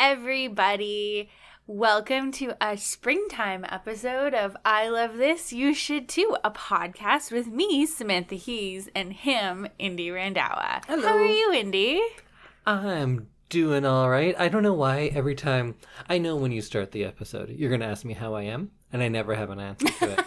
everybody. Welcome to a springtime episode of I Love This, You Should Too, a podcast with me, Samantha Hees, and him, Indy Randawa. Hello. How are you, Indy? I'm doing all right. I don't know why every time, I know when you start the episode, you're going to ask me how I am, and I never have an answer to it.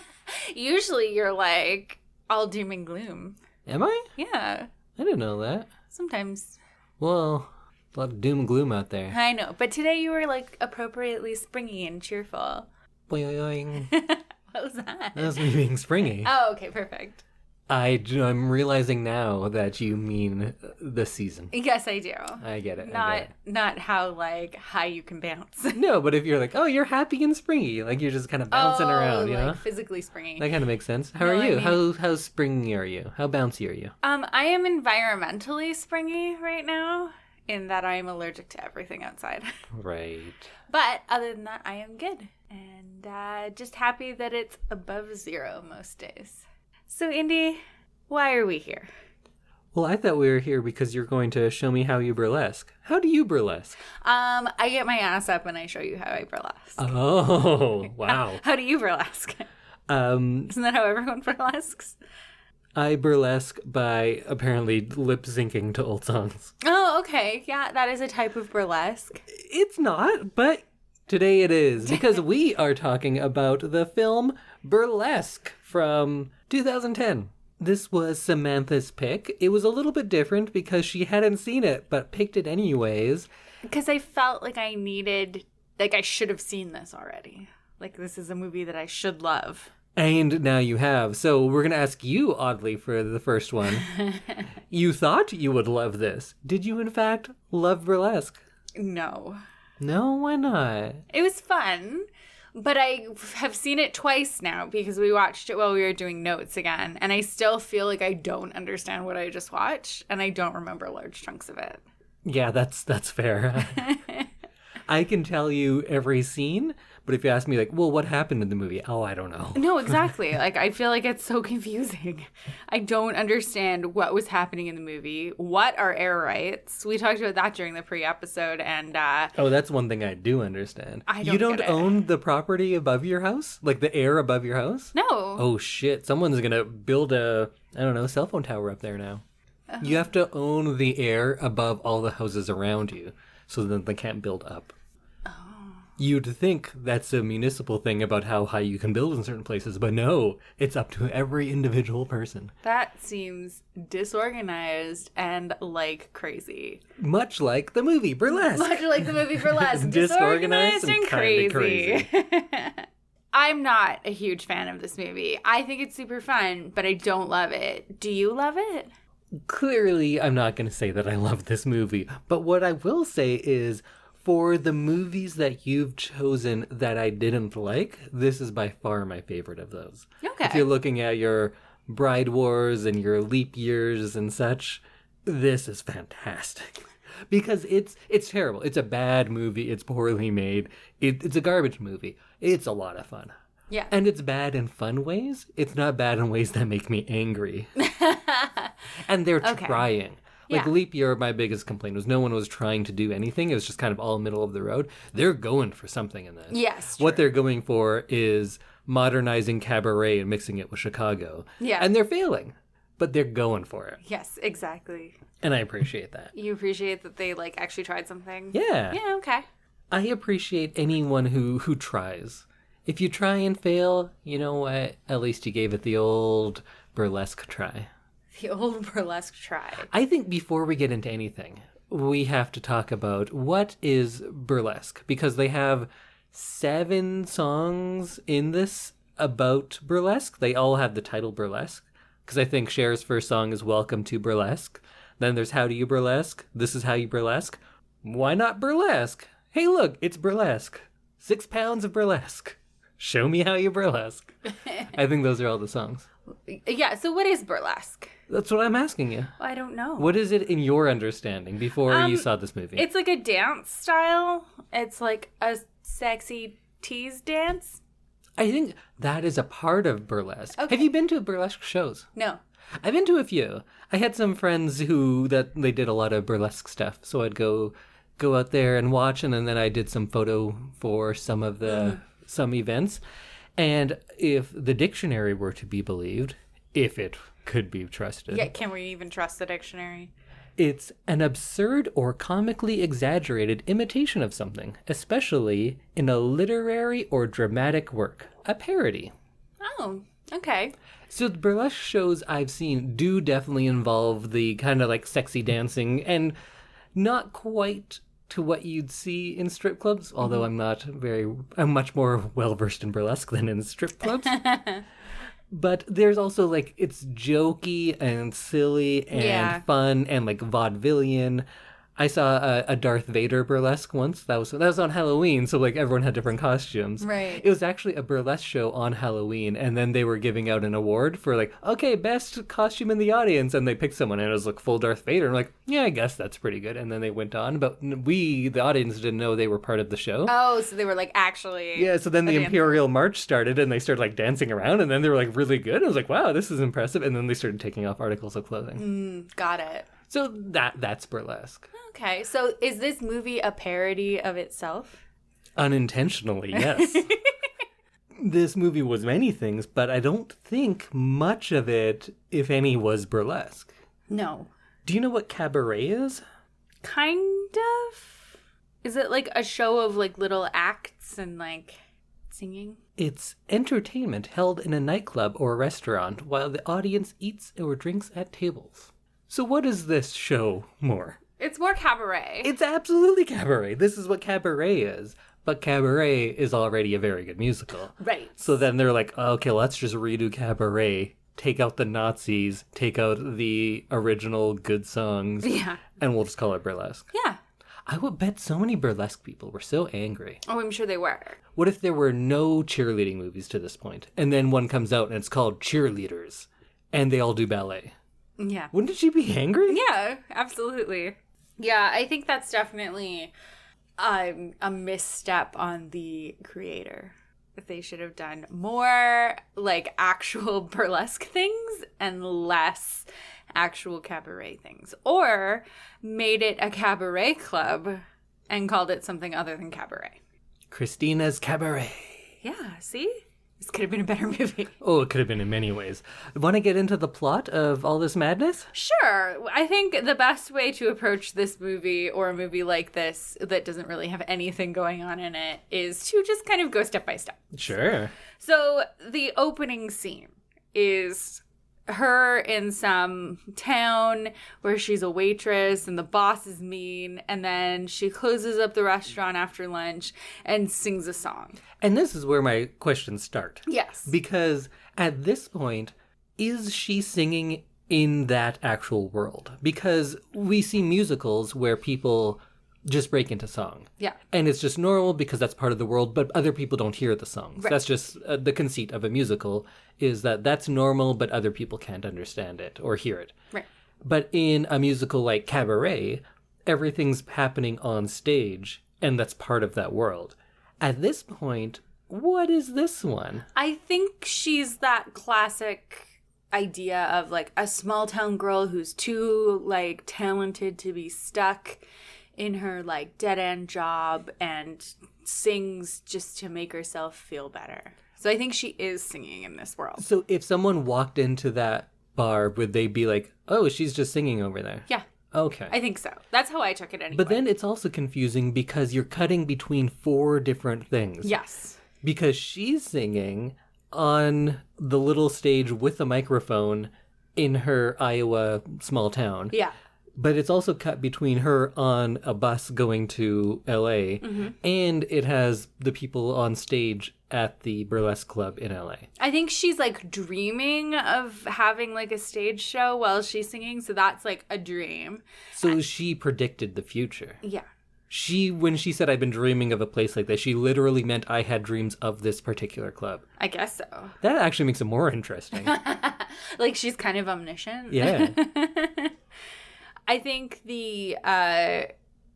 Usually you're like all doom and gloom. Am I? Yeah. I didn't know that. Sometimes. Well, a lot of doom and gloom out there. I know, but today you were like appropriately springy and cheerful. Boing. What was that? That was me being springy. Oh, okay, perfect. I'm realizing now that you mean the season. Yes, I do. I get it. Not how like high you can bounce. No, but if you're like, oh, you're happy and springy, like you're just kind of bouncing around, you know? Physically springy. That kind of makes sense. How are you? How springy are you? How bouncy are you? I am environmentally springy right now in that I am allergic to everything outside. Right. But other than that, I am good. And just happy that it's above zero most days. So, Indy, why are we here? Well, I thought we were here because you're going to show me how you burlesque. How do you burlesque? I get my ass up and I show you how I burlesque. Oh, wow. How do you burlesque? Isn't that how everyone burlesques? I burlesque by apparently lip syncing to old songs. Oh, okay. Yeah, that is a type of burlesque. It's not, but today it is because we are talking about the film Burlesque from 2010. This was Samantha's pick. It was a little bit different because she hadn't seen it, but picked it anyways. Because I felt like I should have seen this already. Like, this is a movie that I should love. And now you have. So we're going to ask you, oddly, for the first one. You thought you would love this. Did you, in fact, love Burlesque? No. No, why not? It was fun. But I have seen it twice now because we watched it while we were doing notes again. And I still feel like I don't understand what I just watched. And I don't remember large chunks of it. Yeah, that's fair. I can tell you every scene, but if you ask me, like, well, what happened in the movie? Oh, I don't know. No, exactly. Like, I feel like it's so confusing. I don't understand what was happening in the movie. What are air rights? We talked about that during the pre-episode, and oh, that's one thing I do understand. You don't own the property above your house? Like the air above your house? No. Oh, shit. Someone's gonna build a, I don't know, cell phone tower up there now. You have to own the air above all the houses around you so that they can't build up. You'd think that's a municipal thing about how high you can build in certain places, but no, it's up to every individual person. That seems disorganized and like crazy. Much like the movie Burlesque. Much like the movie Burlesque. Disorganized and crazy. I'm not a huge fan of this movie. I think it's super fun, but I don't love it. Do you love it? Clearly, I'm not going to say that I love this movie, but what I will say is, for the movies that you've chosen that I didn't like, this is by far my favorite of those. Okay. If you're looking at your Bride Wars and your leap years and such, this is fantastic. Because it's terrible. It's a bad movie. It's poorly made. It's a garbage movie. It's a lot of fun. Yeah. And it's bad in fun ways. It's not bad in ways that make me angry. And they're trying. Like, yeah. Leap Year, my biggest complaint was no one was trying to do anything. It was just kind of all middle of the road. They're going for something in this. Yes, what they're going for is modernizing cabaret and mixing it with Chicago. Yeah. And they're failing, but they're going for it. Yes, exactly. And I appreciate that. You appreciate that they, like, actually tried something? Yeah. Yeah, okay. I appreciate anyone who tries. If you try and fail, you know what? At least you gave it the old burlesque try. The old burlesque try. I think before we get into anything, we have to talk about what is burlesque, because they have 7 songs in this about burlesque. They all have the title burlesque, because I think Cher's first song is Welcome to Burlesque. Then there's How Do You Burlesque? This is How You Burlesque. Why not burlesque? Hey, look, it's burlesque. 6 pounds of burlesque. Show me how you burlesque. I think those are all the songs. Yeah, so what is burlesque? That's what I'm asking you. I don't know. What is it in your understanding before you saw this movie? It's like a dance style. It's like a sexy tease dance. I think that is a part of burlesque. Okay. Have you been to burlesque shows? No. I've been to a few. I had some friends that they did a lot of burlesque stuff, so I'd go go out there and watch, and then I did some photo for some of the some events. And if the dictionary were to be believed, if it could be trusted. Yeah, can we even trust the dictionary? It's an absurd or comically exaggerated imitation of something, especially in a literary or dramatic work. A parody. Oh, okay. So the burlesque shows I've seen do definitely involve the kind of like sexy dancing, and not quite to what you'd see in strip clubs, although I'm much more well-versed in burlesque than in strip clubs. But there's also like, it's jokey and silly and fun and like vaudevillian. I saw a Darth Vader burlesque once. That was on Halloween, so like everyone had different costumes. Right. It was actually a burlesque show on Halloween, and then they were giving out an award for like, okay, best costume in the audience, and they picked someone, and it was like full Darth Vader. And I'm like, yeah, I guess that's pretty good. And then they went on, but we, the audience, didn't know they were part of the show. Oh, so they were like actually. Yeah, so then the Imperial March started, and they started like dancing around, and then they were like really good. I was like, wow, this is impressive. And then they started taking off articles of clothing. Got it. So that's burlesque. Okay, so is this movie a parody of itself? Unintentionally, yes. This movie was many things, but I don't think much of it, if any, was burlesque. No. Do you know what cabaret is? Kind of. Is it like a show of like little acts and like singing? It's entertainment held in a nightclub or restaurant while the audience eats or drinks at tables. So what is this show more? It's more cabaret. It's absolutely cabaret. This is what cabaret is. But cabaret is already a very good musical. Right. So then they're like, okay, let's just redo cabaret, take out the Nazis, take out the original good songs, and we'll just call it burlesque. Yeah. I would bet so many burlesque people were so angry. Oh, I'm sure they were. What if there were no cheerleading movies to this point, and then one comes out and it's called Cheerleaders, and they all do ballet? Yeah. Wouldn't she be angry? Yeah, absolutely. Yeah, I think that's definitely a misstep on the creator. If they should have done more like actual burlesque things and less actual cabaret things. Or made it a cabaret club and called it something other than cabaret. Christina's Cabaret. Yeah, see? This could have been a better movie. Oh, it could have been in many ways. Want to get into the plot of all this madness? Sure. I think the best way to approach this movie, or a movie like this that doesn't really have anything going on in it, is to just kind of go step by step. Sure. So the opening scene is her in some town where she's a waitress and the boss is mean, and then she closes up the restaurant after lunch and sings a song. And this is where my questions start. Yes. Because at this point, is she singing in that actual world? Because we see musicals where people just break into song. Yeah. And it's just normal because that's part of the world, but other people don't hear the songs. Right. That's just the conceit of a musical, is that that's normal, but other people can't understand it or hear it. Right. But in a musical like Cabaret, everything's happening on stage, and that's part of that world. At this point, what is this one? I think she's that classic idea of like a small town girl who's too like talented to be stuck in her like dead end job and sings just to make herself feel better. So I think she is singing in this world. So if someone walked into that bar, would they be like, oh, she's just singing over there? Yeah. Okay. I think so. That's how I took it anyway. But then it's also confusing because you're cutting between 4 different things. Yes. Because she's singing on the little stage with a microphone in her Iowa small town. Yeah. But it's also cut between her on a bus going to LA, and it has the people on stage at the burlesque club in LA. I think she's like dreaming of having like a stage show while she's singing, so that's like a dream. So she predicted the future. Yeah. When she said, I've been dreaming of a place like this, she literally meant I had dreams of this particular club. I guess so. That actually makes it more interesting. Like she's kind of omniscient. Yeah. I think the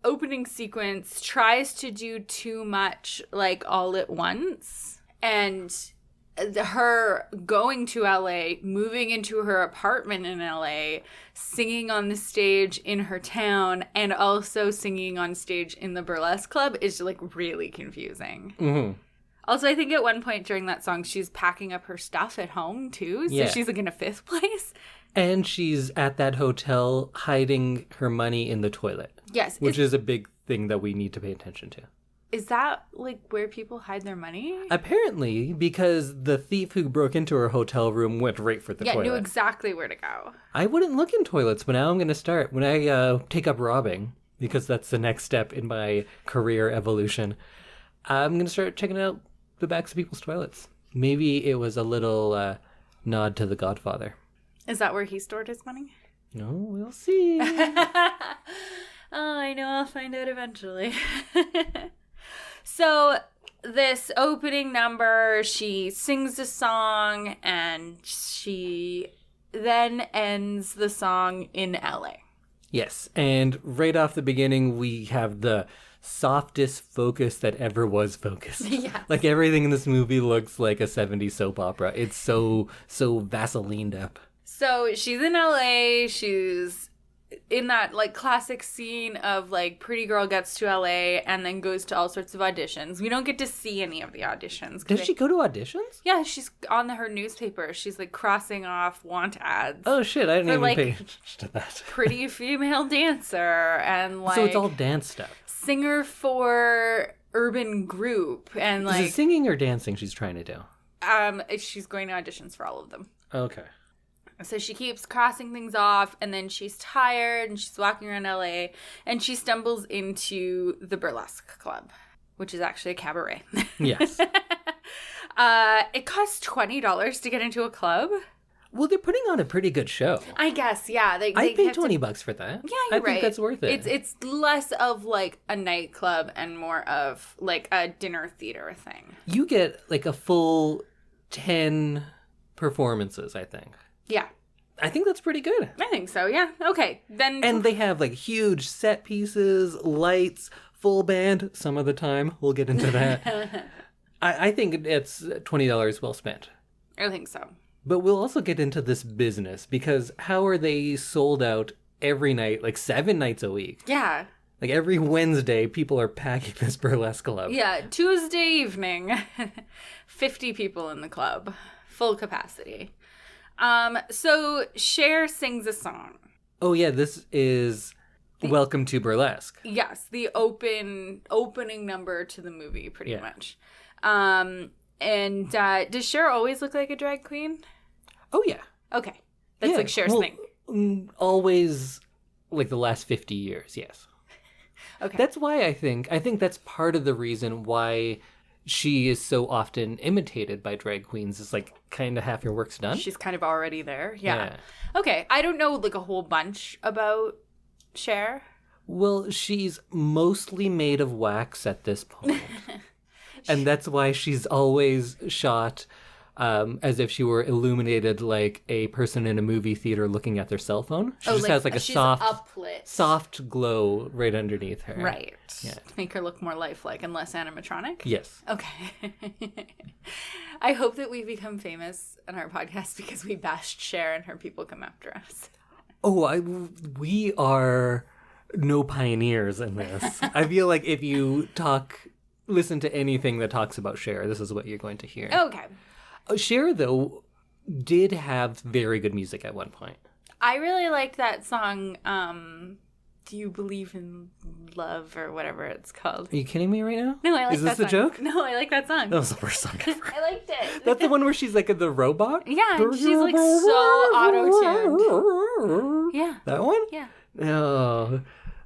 opening sequence tries to do too much like all at once, and her going to LA, moving into her apartment in LA, singing on the stage in her town, and also singing on stage in the Burlesque Club is like really confusing. Mm-hmm. Also, I think at one point during that song, she's packing up her stuff at home too. So she's like in a fifth place. And she's at that hotel hiding her money in the toilet. Yes. Which is a big thing that we need to pay attention to. Is that, like, where people hide their money? Apparently, because the thief who broke into her hotel room went right for the toilet. Yeah, knew exactly where to go. I wouldn't look in toilets, but now I'm going to start. When I take up robbing, because that's the next step in my career evolution, I'm going to start checking out the backs of people's toilets. Maybe it was a little nod to The Godfather. Is that where he stored his money? No, we'll see. I know I'll find out eventually. So this opening number, she sings a song and she then ends the song in LA. Yes, and right off the beginning, we have the softest focus that ever was focused. Yes. Like everything in this movie looks like a 70s soap opera. It's so Vaselined up. So she's in LA, she's in that like classic scene of like pretty girl gets to LA and then goes to all sorts of auditions. We don't get to see any of the auditions. Does she go to auditions? Yeah, she's on her newspaper. She's like crossing off want ads. Oh shit, I didn't even like, pay attention to that. Pretty female dancer and like so it's all dance stuff. Singer for urban group and like is it singing or dancing she's trying to do? She's going to auditions for all of them. Okay. So she keeps crossing things off, and then she's tired, and she's walking around LA, and she stumbles into the Burlesque Club, which is actually a cabaret. Yes. It costs $20 to get into a club. Well, they're putting on a pretty good show. I guess, yeah. I'd pay $20 for that. Yeah, you're right. I think that's worth it. It's less of like a nightclub and more of like a dinner theater thing. You get like a full 10 performances, I think. Yeah. I think that's pretty good. I think so, yeah. Okay, then... And they have, like, huge set pieces, lights, full band some of the time. We'll get into that. I think it's $20 well spent. I think so. But we'll also get into this business, because how are they sold out every night, like 7 nights a week? Yeah. Like, every Wednesday, people are packing this Burlesque Club. Yeah, Tuesday evening, 50 people in the club, full capacity. So Cher sings a song. Oh yeah, this is Welcome to Burlesque. Yes, the opening number to the movie, pretty much. And does Cher always look like a drag queen? Oh yeah. Okay, that's like Cher's thing. Always, like the last 50 years, yes. Okay, that's why I think that's part of the reason why she is so often imitated by drag queens. Is like kind of half your work's done. She's kind of already there. Yeah. Okay. I don't know like a whole bunch about Cher. Well, she's mostly made of wax at this point. And that's why she's always shot as if she were illuminated like a person in a movie theater looking at their cell phone. She just has like a soft glow right underneath her. Right. Yeah. To make her look more lifelike and less animatronic? Yes. Okay. I hope that we become famous on our podcast because we bashed Cher and her people come after us. Oh, we are no pioneers in this. I feel like if you listen to anything that talks about Cher, this is what you're going to hear. Okay. Cher, though, did have very good music at one point. I really liked that song, Do You Believe in Love, or whatever it's called. Are you kidding me right now? No, I like that song. Is this the joke? No, I like that song. That was the worst song ever. I liked it. That's the one where she's like the robot? Yeah, and she's like so auto-tuned. Yeah. That one? Yeah. No.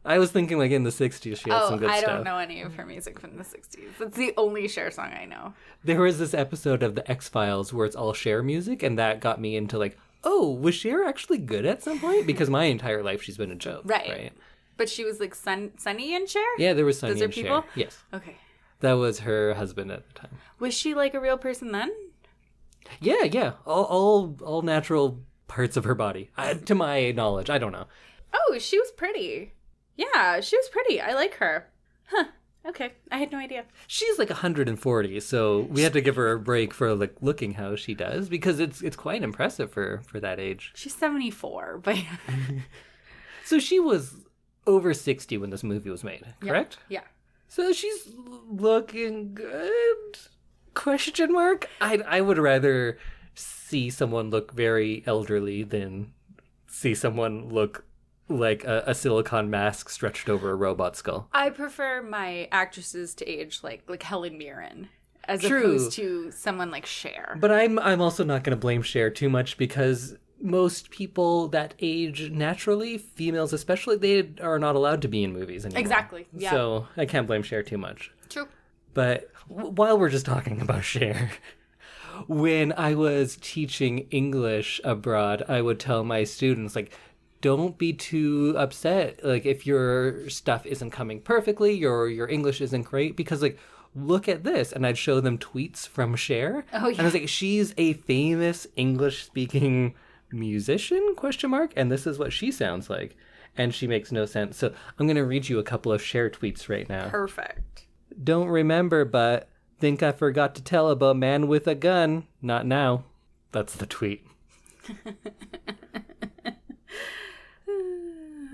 I was thinking like in the 60s she had some good stuff. I don't know any of her music from the 60s. That's the only Cher song I know. There was this episode of The X-Files where it's all Cher music, and that got me into like, oh, was Cher actually good at some point? Because my entire life she's been a joke. Right. But she was like Sunny and Cher? Yeah, there was Sunny and people? Cher. Yes. Okay. That was her husband at the time. Was she like a real person then? Yeah. All natural parts of her body. To my knowledge. I don't know. Oh, she was pretty. Yeah, she was pretty. I like her. Huh. Okay, I had no idea. She's like 140, so we had to give her a break for like looking how she does because it's quite impressive for that age. She's 74, but So she was over 60 when this movie was made, correct? Yeah. So she's looking good? Question mark? I would rather see someone look very elderly than see someone look like a silicone mask stretched over a robot skull. I prefer my actresses to age like Helen Mirren as True. opposed to someone like Cher. But I'm also not going to blame Cher too much because most people that age naturally, females especially, they are not allowed to be in movies anymore. Exactly. Yeah. So I can't blame Cher too much. True. But while we're just talking about Cher, when I was teaching English abroad, I would tell my students, like, don't be too upset, like, if your stuff isn't coming perfectly, your English isn't great, because, like, look at this. And I'd show them tweets from Cher. Oh, yeah. And I was like, she's a famous English-speaking musician, ? And this is what she sounds like. And she makes no sense. So I'm going to read you a couple of Cher tweets right now. Perfect. Don't remember, but think I forgot to tell about man with a gun. Not now. That's the tweet.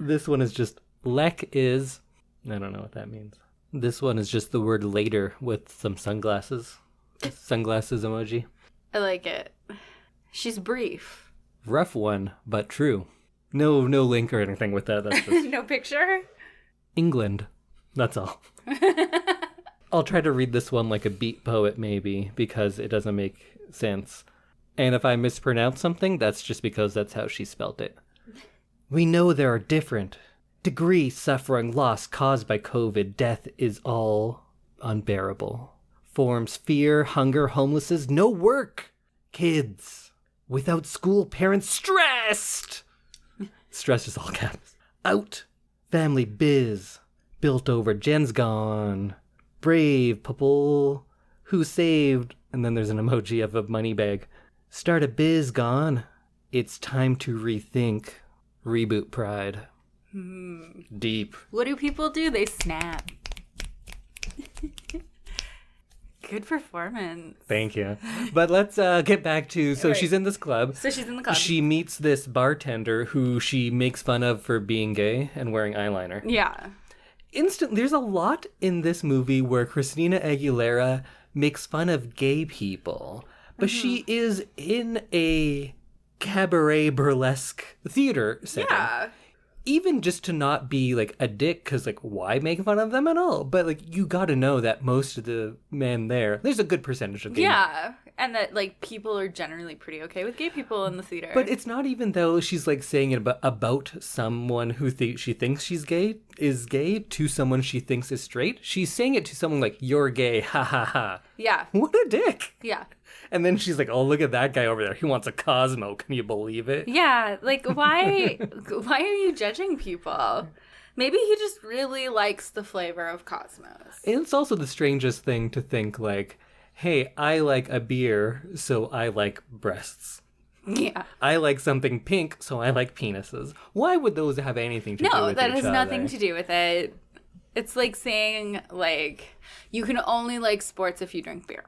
This one is just Lek is. I don't know what that means. This one is just the word later with some sunglasses. Sunglasses emoji. I like it. She's brief. Rough one, but true. No link or anything with that. That's just No picture? England. That's all. I'll try to read this one like a beat poet maybe, because it doesn't make sense. And if I mispronounce something, that's just because that's how she spelt it. We know there are different degree suffering, loss caused by COVID. Death is all unbearable. Forms fear, hunger, homelessness, no work. Kids without school, parents stressed. Stress is all caps. Out. Family biz. Built over. Jen's gone. Brave couple who saved. And then there's an emoji of a money bag. Start a biz gone. It's time to rethink. Reboot pride. Deep. What do people do? They snap. Good performance. Thank you. But let's get back to, so Right. she's in this club. So she's in the club. She meets this bartender who she makes fun of for being gay and wearing eyeliner. Yeah. There's a lot in this movie where Christina Aguilera makes fun of gay people, but she is in a cabaret burlesque theater setting. Yeah. Even just to not be like a dick, because like why make fun of them at all? But like you got to know that most of the men there's a good percentage of gay men. Yeah. And that like people are generally pretty okay with gay people in the theater. But it's not even though she's like saying it about someone who she thinks she's gay is gay to someone she thinks is straight. She's saying it to someone like, you're gay, ha ha ha. Yeah. What a dick. Yeah. And then she's like, oh, look at that guy over there. He wants a Cosmo. Can you believe it? Yeah. Like why are you judging people? Maybe he just really likes the flavor of Cosmos. And it's also the strangest thing to think like, hey, I like a beer, so I like breasts. Yeah. I like something pink, so I like penises. Why would those have anything to do with each other? No, that has nothing to do with it. It's like saying, like, you can only like sports if you drink beer.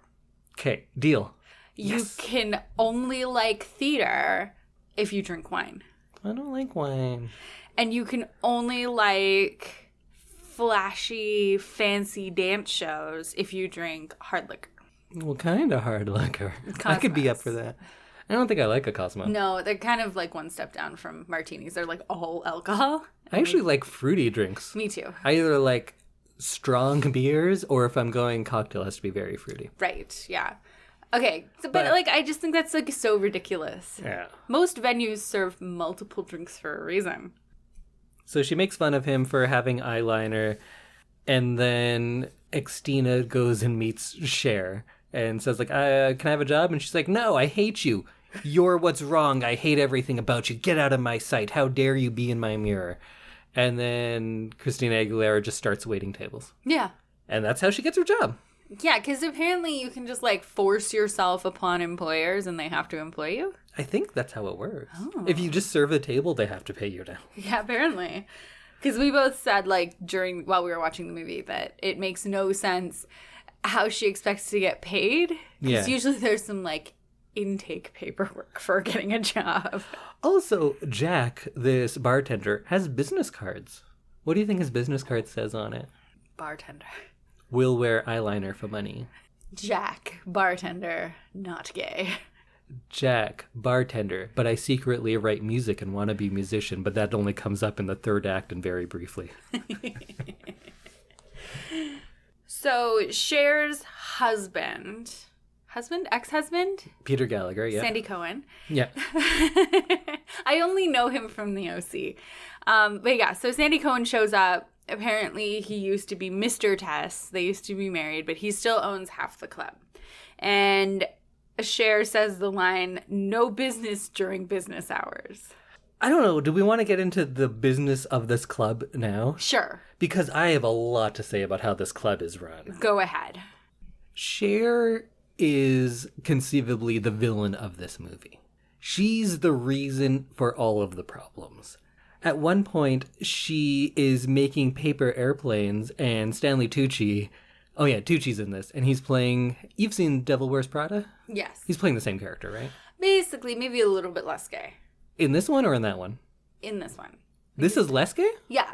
Okay, deal. You Yes. can only like theater if you drink wine. I don't like wine. And you can only like flashy, fancy dance shows if you drink hard liquor. What kind of hard liquor? I could be up for that. I don't think I like a Cosmo. No, they're kind of like one step down from martinis. They're like all alcohol. I actually like fruity drinks. Me too. I either like strong beers or if I'm going cocktail, it has to be very fruity. Right, yeah. Okay, so, but like I just think that's like so ridiculous. Yeah. Most venues serve multiple drinks for a reason. So she makes fun of him for having eyeliner, and then Xtina goes and meets Cher and says like, can I have a job? And she's like, no, I hate you. You're what's wrong. I hate everything about you. Get out of my sight. How dare you be in my mirror? And then Christina Aguilera just starts waiting tables. Yeah. And that's how she gets her job. Yeah, because apparently you can just like force yourself upon employers and they have to employ you. I think that's how it works. Oh. If you just serve a table, they have to pay you now. Yeah, apparently. Because we both said, like, while we were watching the movie, that it makes no sense how she expects to get paid. Because usually there's some, like, intake paperwork for getting a job. Also, Jack, this bartender, has business cards. What do you think his business card says on it? Bartender. Will wear eyeliner for money. Jack, bartender, not gay. Jack, bartender, but I secretly write music and want to be a musician, but that only comes up in the third act and very briefly. So Cher's ex-husband? Peter Gallagher, yeah. Sandy Cohen. Yeah. I only know him from the OC. But yeah, so Sandy Cohen shows up. Apparently he used to be Mr. Tess. They used to be married, but he still owns half the club. And Cher says the line, "No business during business hours." I don't know. Do we want to get into the business of this club now? Sure. Because I have a lot to say about how this club is run. Go ahead. Cher is conceivably the villain of this movie. She's the reason for all of the problems. At one point, she is making paper airplanes, and Stanley Tucci... Oh yeah, Tucci's in this, and he's playing... You've seen Devil Wears Prada? Yes. He's playing the same character, right? Basically, maybe a little bit less gay. In this one or in that one? In this one. This is less gay? Yeah.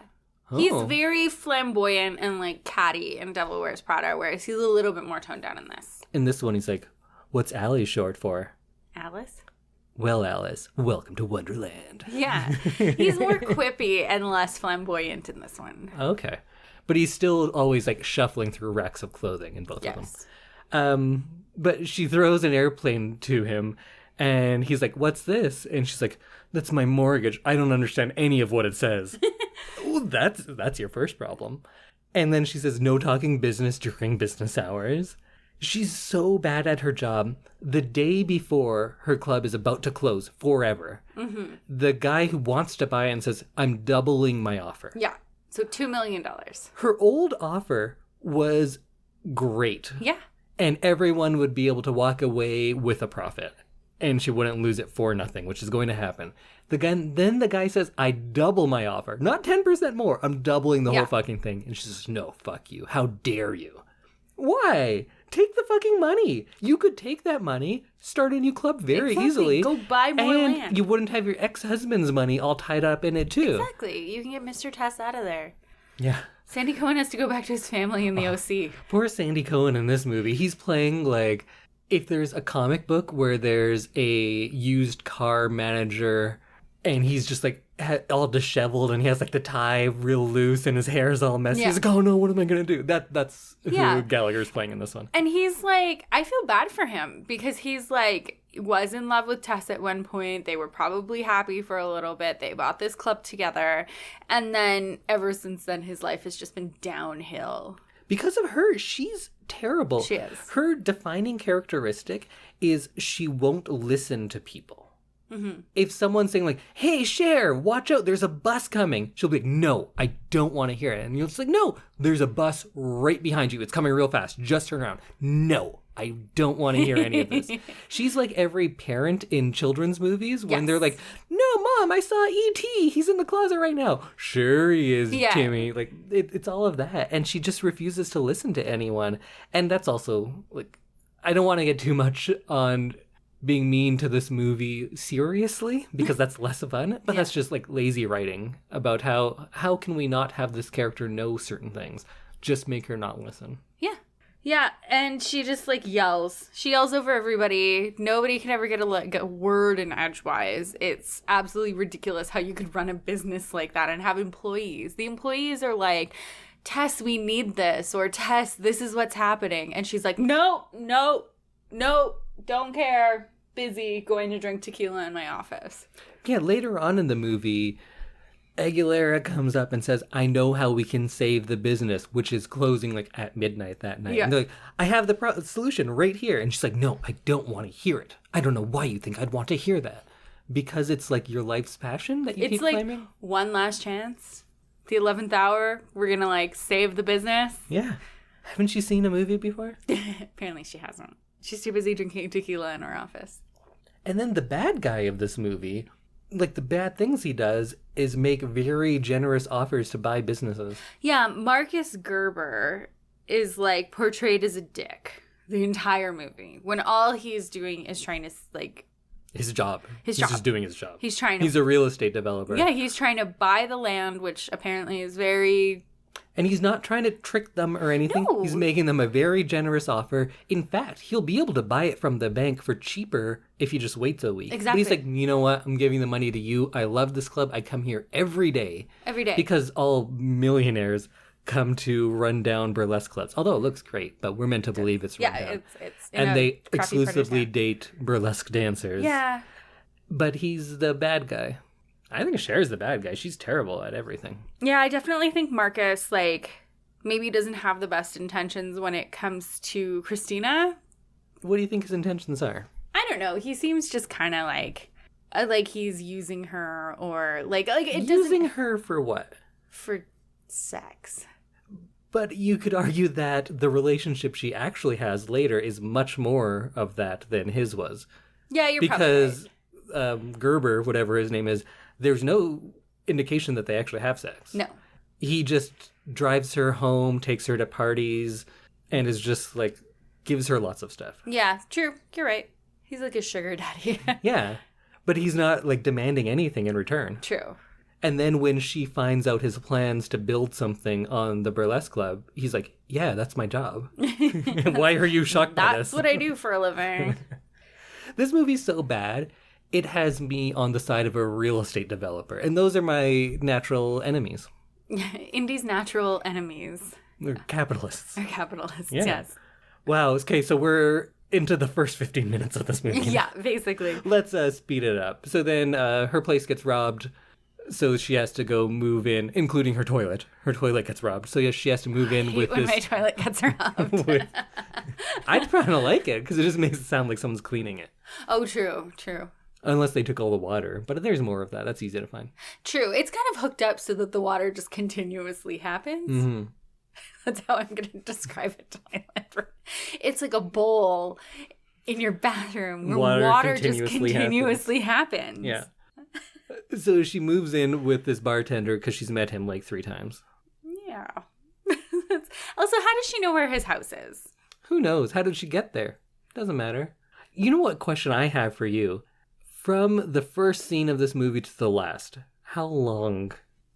Oh. He's very flamboyant and, like, catty in Devil Wears Prada, whereas he's a little bit more toned down in this. In this one, he's like, "What's Alice short for?" Alice? "Well, Alice, welcome to Wonderland." Yeah. He's more quippy and less flamboyant in this one. Okay. But he's still always, like, shuffling through racks of clothing in both of them. But she throws an airplane to him, and he's like, "What's this?" And she's like, "That's my mortgage. I don't understand any of what it says." Well, that's your first problem. And then she says, "No talking business during business hours." She's so bad at her job. The day before her club is about to close forever, the guy who wants to buy it and says, "I'm doubling my offer." Yeah. So $2 million. Her old offer was great. Yeah. And everyone would be able to walk away with a profit. And she wouldn't lose it for nothing, which is going to happen. Then the guy says, "I double my offer. Not 10% more. I'm doubling the whole fucking thing." And she says, "No, fuck you. How dare you?" Why? Take the fucking money. You could take that money, start a new club very easily. Go buy more land. And you wouldn't have your ex-husband's money all tied up in it, too. Exactly. You can get Mr. Tess out of there. Yeah. Sandy Cohen has to go back to his family in the OC. Poor Sandy Cohen in this movie. He's playing, like, if there's a comic book where there's a used car manager and he's just, like, all disheveled and he has, like, the tie real loose and his hair's all messy. He's like, "Oh, no, what am I going to do?" That's who Gallagher's playing in this one. And he's like, I feel bad for him because he's, like, was in love with Tess at one point. They were probably happy for a little bit. They bought this club together. And then ever since then, his life has just been downhill. Because of her, she's terrible. She is. Her defining characteristic is she won't listen to people. Mm-hmm. If someone's saying, like, "Hey, Cher, watch out, there's a bus coming," she'll be like, "No, I don't want to hear it." And you're just like, "No, there's a bus right behind you. It's coming real fast. Just turn around." "No, I don't want to hear any of this." She's like every parent in children's movies when they're like, "No, Mom, I saw E.T. He's in the closet right now." "Sure he is, Timmy." Like, it's all of that. And she just refuses to listen to anyone. And that's also, like, I don't want to get too much on being mean to this movie seriously, because that's less fun, but that's just, like, lazy writing about how can we not have this character know certain things? Just make her not listen. Yeah, and she just, like, yells. She yells over everybody. Nobody can ever get a word in edgewise. It's absolutely ridiculous how you could run a business like that and have employees. The employees are like, "Tess, we need this," or "Tess, this is what's happening." And she's like, no, don't care. Busy going to drink tequila in my office. Yeah, later on in the movie, Aguilera comes up and says, "I know how we can save the business," which is closing, like, at midnight that night. Yeah. And they're like, "I have the solution right here." And she's like, "No, I don't want to hear it. I don't know why you think I'd want to hear that." Because it's, like, your life's passion that you keep claiming? It's like one last chance. The 11th hour, we're going to, like, save the business. Yeah. Haven't you seen a movie before? Apparently she hasn't. She's too busy drinking tequila in her office. And then the bad guy of this movie like, the bad things he does is make very generous offers to buy businesses. Yeah, Marcus Gerber is, like, portrayed as a dick the entire movie, when all he's doing is trying to, like... His job. He's just doing his job. He's trying to... He's a real estate developer. Yeah, he's trying to buy the land, which apparently is very... And he's not trying to trick them or anything. No. He's making them a very generous offer. In fact, he'll be able to buy it from the bank for cheaper if he just waits a week. Exactly. But he's like, you know what? I'm giving the money to you. I love this club. I come here every day. Every day. Because all millionaires come to run down burlesque clubs. Although it looks great, but we're meant to believe it's run down. Yeah, it's and they exclusively town. date burlesque dancers. Yeah. But he's the bad guy. I think Cher's the bad guy. She's terrible at everything. Yeah, I definitely think Marcus, like, maybe doesn't have the best intentions when it comes to Christina. What do you think his intentions are? I don't know. He seems just kind of like he's using her, or like it doesn't... Using her for what? For sex. But you could argue that the relationship she actually has later is much more of that than his was. Yeah, you're because probably right. Gerber, whatever his name is, there's no indication that they actually have sex. No. He just drives her home, takes her to parties, and is just like, gives her lots of stuff. Yeah, true. You're right. He's like a sugar daddy. Yeah. But he's not like demanding anything in return. True. And then when she finds out his plans to build something on the burlesque club, he's like, yeah, that's my job. Why are you shocked by this? That's what I do for a living. This movie's so bad, it has me on the side of a real estate developer. And those are my natural enemies. Indy's natural enemies. They're capitalists. Are capitalists, Yeah. yes. Wow, okay, so we're into the first 15 minutes of this movie. Yeah, basically. Let's speed it up. So then her place gets robbed. So she has to go move in, including her toilet. Her toilet gets robbed. So yes, she has to move in with when this. my toilet gets robbed. I kind of like it because it just makes it sound like someone's cleaning it. Oh, true. Unless they took all the water. But there's more of that. That's easy to find. True. It's kind of hooked up so that the water just continuously happens. Mm-hmm. That's how I'm going to describe a toilet. It's like a bowl in your bathroom where water just continuously happens. Yeah. So she moves in with this bartender because she's met him like 3 times. Yeah. Also, how does she know where his house is? Who knows? How did she get there? Doesn't matter. You know what question I have for you? From the first scene of this movie to the last, how long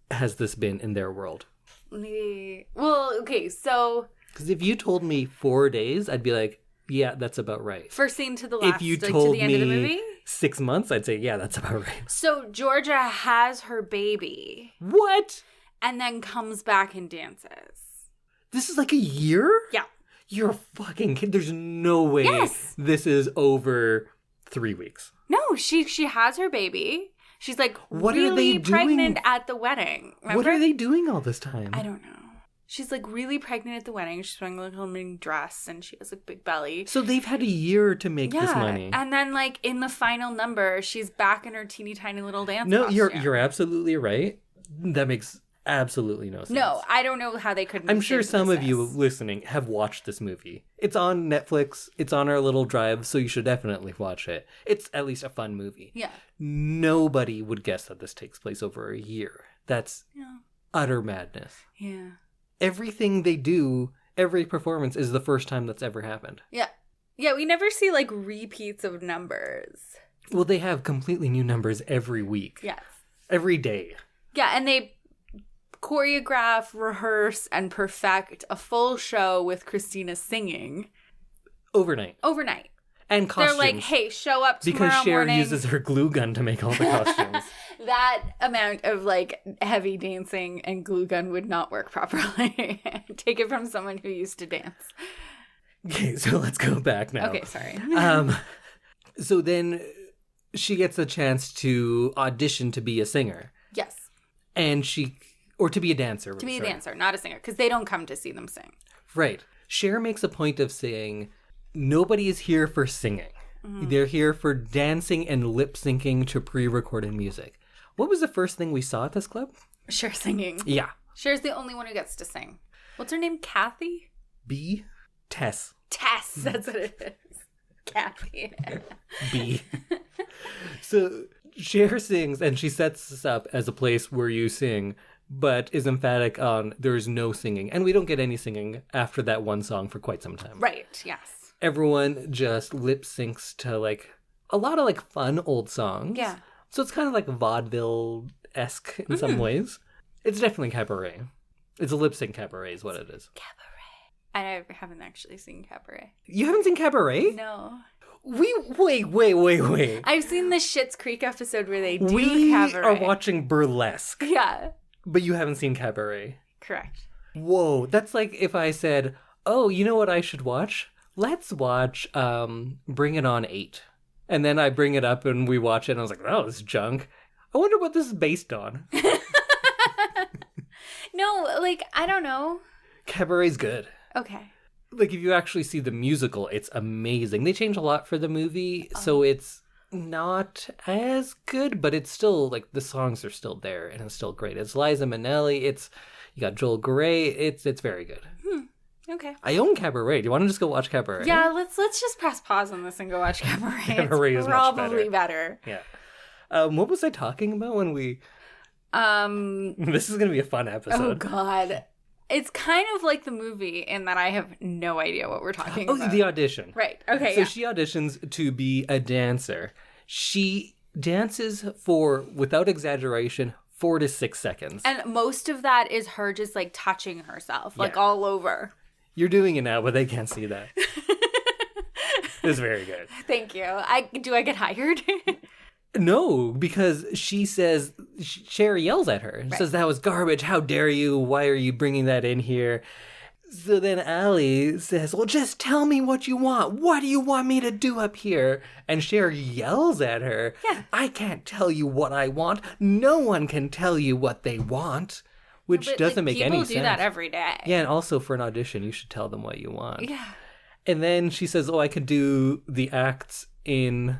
has this been in their world? Well, okay, so... Because if you told me 4 days, I'd be like, yeah, that's about right. First scene to the last, if you like, told to the end me of the movie? 6 months, I'd say, yeah, that's about right. So Georgia has her baby. What? And then comes back and dances. This is like a year? Yeah. You're a fucking kid. There's no way this is over 3 weeks. No, she has her baby. She's like what really are they pregnant doing? at the wedding. Remember? What are they doing all this time? I don't know. She's like really pregnant at the wedding. She's wearing like a mini dress and she has like big belly. So they've had a year to make this money. And then like in the final number, she's back in her teeny tiny little dance No, costume. you're absolutely right. That makes absolutely no sense. No, I don't know how they could. I'm sure some of you listening have watched this movie. It's on Netflix. It's on our little drive, so you should definitely watch it. It's at least a fun movie. Yeah. Nobody would guess that this takes place over a year. That's utter madness. Yeah. Everything they do, every performance is the first time that's ever happened. Yeah. Yeah, we never see like repeats of numbers. Well, they have completely new numbers every week. Yes. Every day. Yeah, and they choreograph, rehearse, and perfect a full show with Christina singing. Overnight. And costumes. They're like, hey, show up tomorrow because Cher morning. uses her glue gun to make all the costumes. That amount of like heavy dancing and glue gun would not work properly. Take it from someone who used to dance. Okay, so let's go back now. Okay, sorry. So then she gets a chance to audition to be a singer. Yes. And or to be a dancer. To be a dancer, not a singer, because they don't come to see them sing. Right. Cher makes a point of saying, nobody is here for singing. Mm-hmm. They're here for dancing and lip syncing to pre-recorded music. What was the first thing we saw at this club? Cher singing. Yeah. Cher's the only one who gets to sing. What's her name? Kathy? B? Tess. Tess, that's what it is. Kathy. B. So Cher sings, and she sets this up as a place where you sing, but is emphatic on there's no singing. And we don't get any singing after that one song for quite some time. Right, yes. Everyone just lip syncs to like a lot of like fun old songs. Yeah. So it's kind of like vaudeville-esque in some ways. It's definitely cabaret. It's a lip sync cabaret is what it is. Cabaret. I haven't actually seen Cabaret. You haven't seen Cabaret? No. Wait. I've seen the Schitt's Creek episode where they do We Cabaret. are watching Burlesque, Yeah. but you haven't seen Cabaret. Correct. Whoa, that's like if I said, oh, you know what I should watch? Let's watch Bring It On 8. And then I bring it up and we watch it and I was like, oh, this is junk. I wonder what this is based on. No, like, I don't know. Cabaret's good. Okay. Like, if you actually see the musical, it's amazing. They change a lot for the movie, so it's not as good, but it's still, like, the songs are still there, and it's still great. It's Liza Minnelli, you got Joel Grey, it's very good. Okay. I own Cabaret. Do you want to just go watch Cabaret? Yeah, let's just press pause on this and go watch Cabaret. Cabaret it's is much probably better. Yeah. What was I talking about when we... This is going to be a fun episode. Oh, God. It's kind of like the movie in that I have no idea what we're talking about. Oh, the audition. Right. Okay, So she auditions to be a dancer. She dances for, without exaggeration, 4 to 6 seconds. And most of that is her just, like, touching herself, like, Yeah. all over. You're doing it now, but they can't see that. It's very good. Thank you. Do I get hired? No, because she says, Cher yells at her. She says, that was garbage. How dare you? Why are you bringing that in here? So then Allie says, well, just tell me what you want. What do you want me to do up here? And Cher yells at her. Yeah. I can't tell you what I want. No one can tell you what they want. Which But, doesn't like, make any sense. People do that every day. Yeah, and also for an audition, you should tell them what you want. Yeah. And then she says, oh, I could do the acts in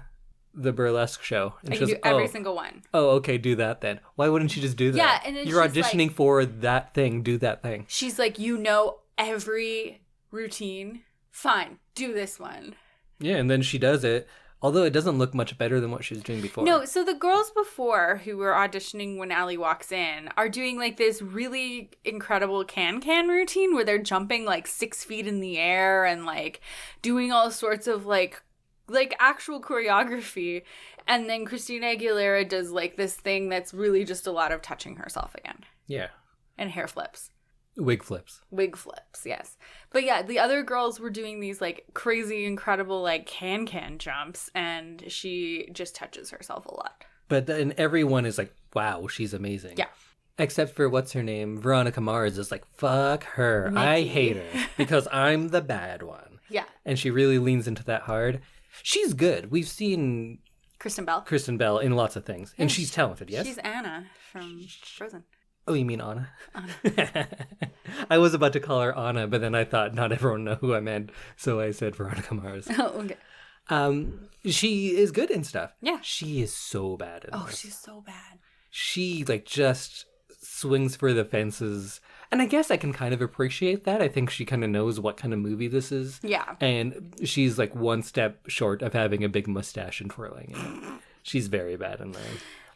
the burlesque show. And I she can goes, do every single one. oh, okay, do that then. Why wouldn't you just do that? Yeah, and then you're she's auditioning like- for that thing. Do that thing. She's like, you know every routine. Fine, do this one. Yeah, and then she does it. Although it doesn't look much better than what she was doing before. No, so the girls before who were auditioning when Allie walks in are doing like this really incredible can routine where they're jumping like 6 feet in the air and like doing all sorts of like actual choreography. And then Christina Aguilera does like this thing that's really just a lot of touching herself again. Yeah. And hair flips. Wig flips. Wig flips, yes. But yeah, the other girls were doing these like crazy, incredible like can jumps, and she just touches herself a lot. But then everyone is like, wow, she's amazing. Yeah. Except for what's her name? Veronica Mars is like, fuck her. Nikki. I hate her because I'm the bad one. Yeah. And she really leans into that hard. She's good. We've seen Kristen Bell. Kristen Bell in lots of things. And she's talented, yes? She's Anna from Frozen. Oh, you mean Anna? Anna. I was about to call her Anna, but then I thought not everyone know who I meant, so I said Veronica Mars. Oh, okay. She is good in stuff. Yeah. She is so bad in Oh, this. she's so bad. She like just swings for the fences. And I guess I can kind of appreciate that. I think she kind of knows what kind of movie this is. Yeah. And she's like one step short of having a big mustache and twirling it. She's very bad in that.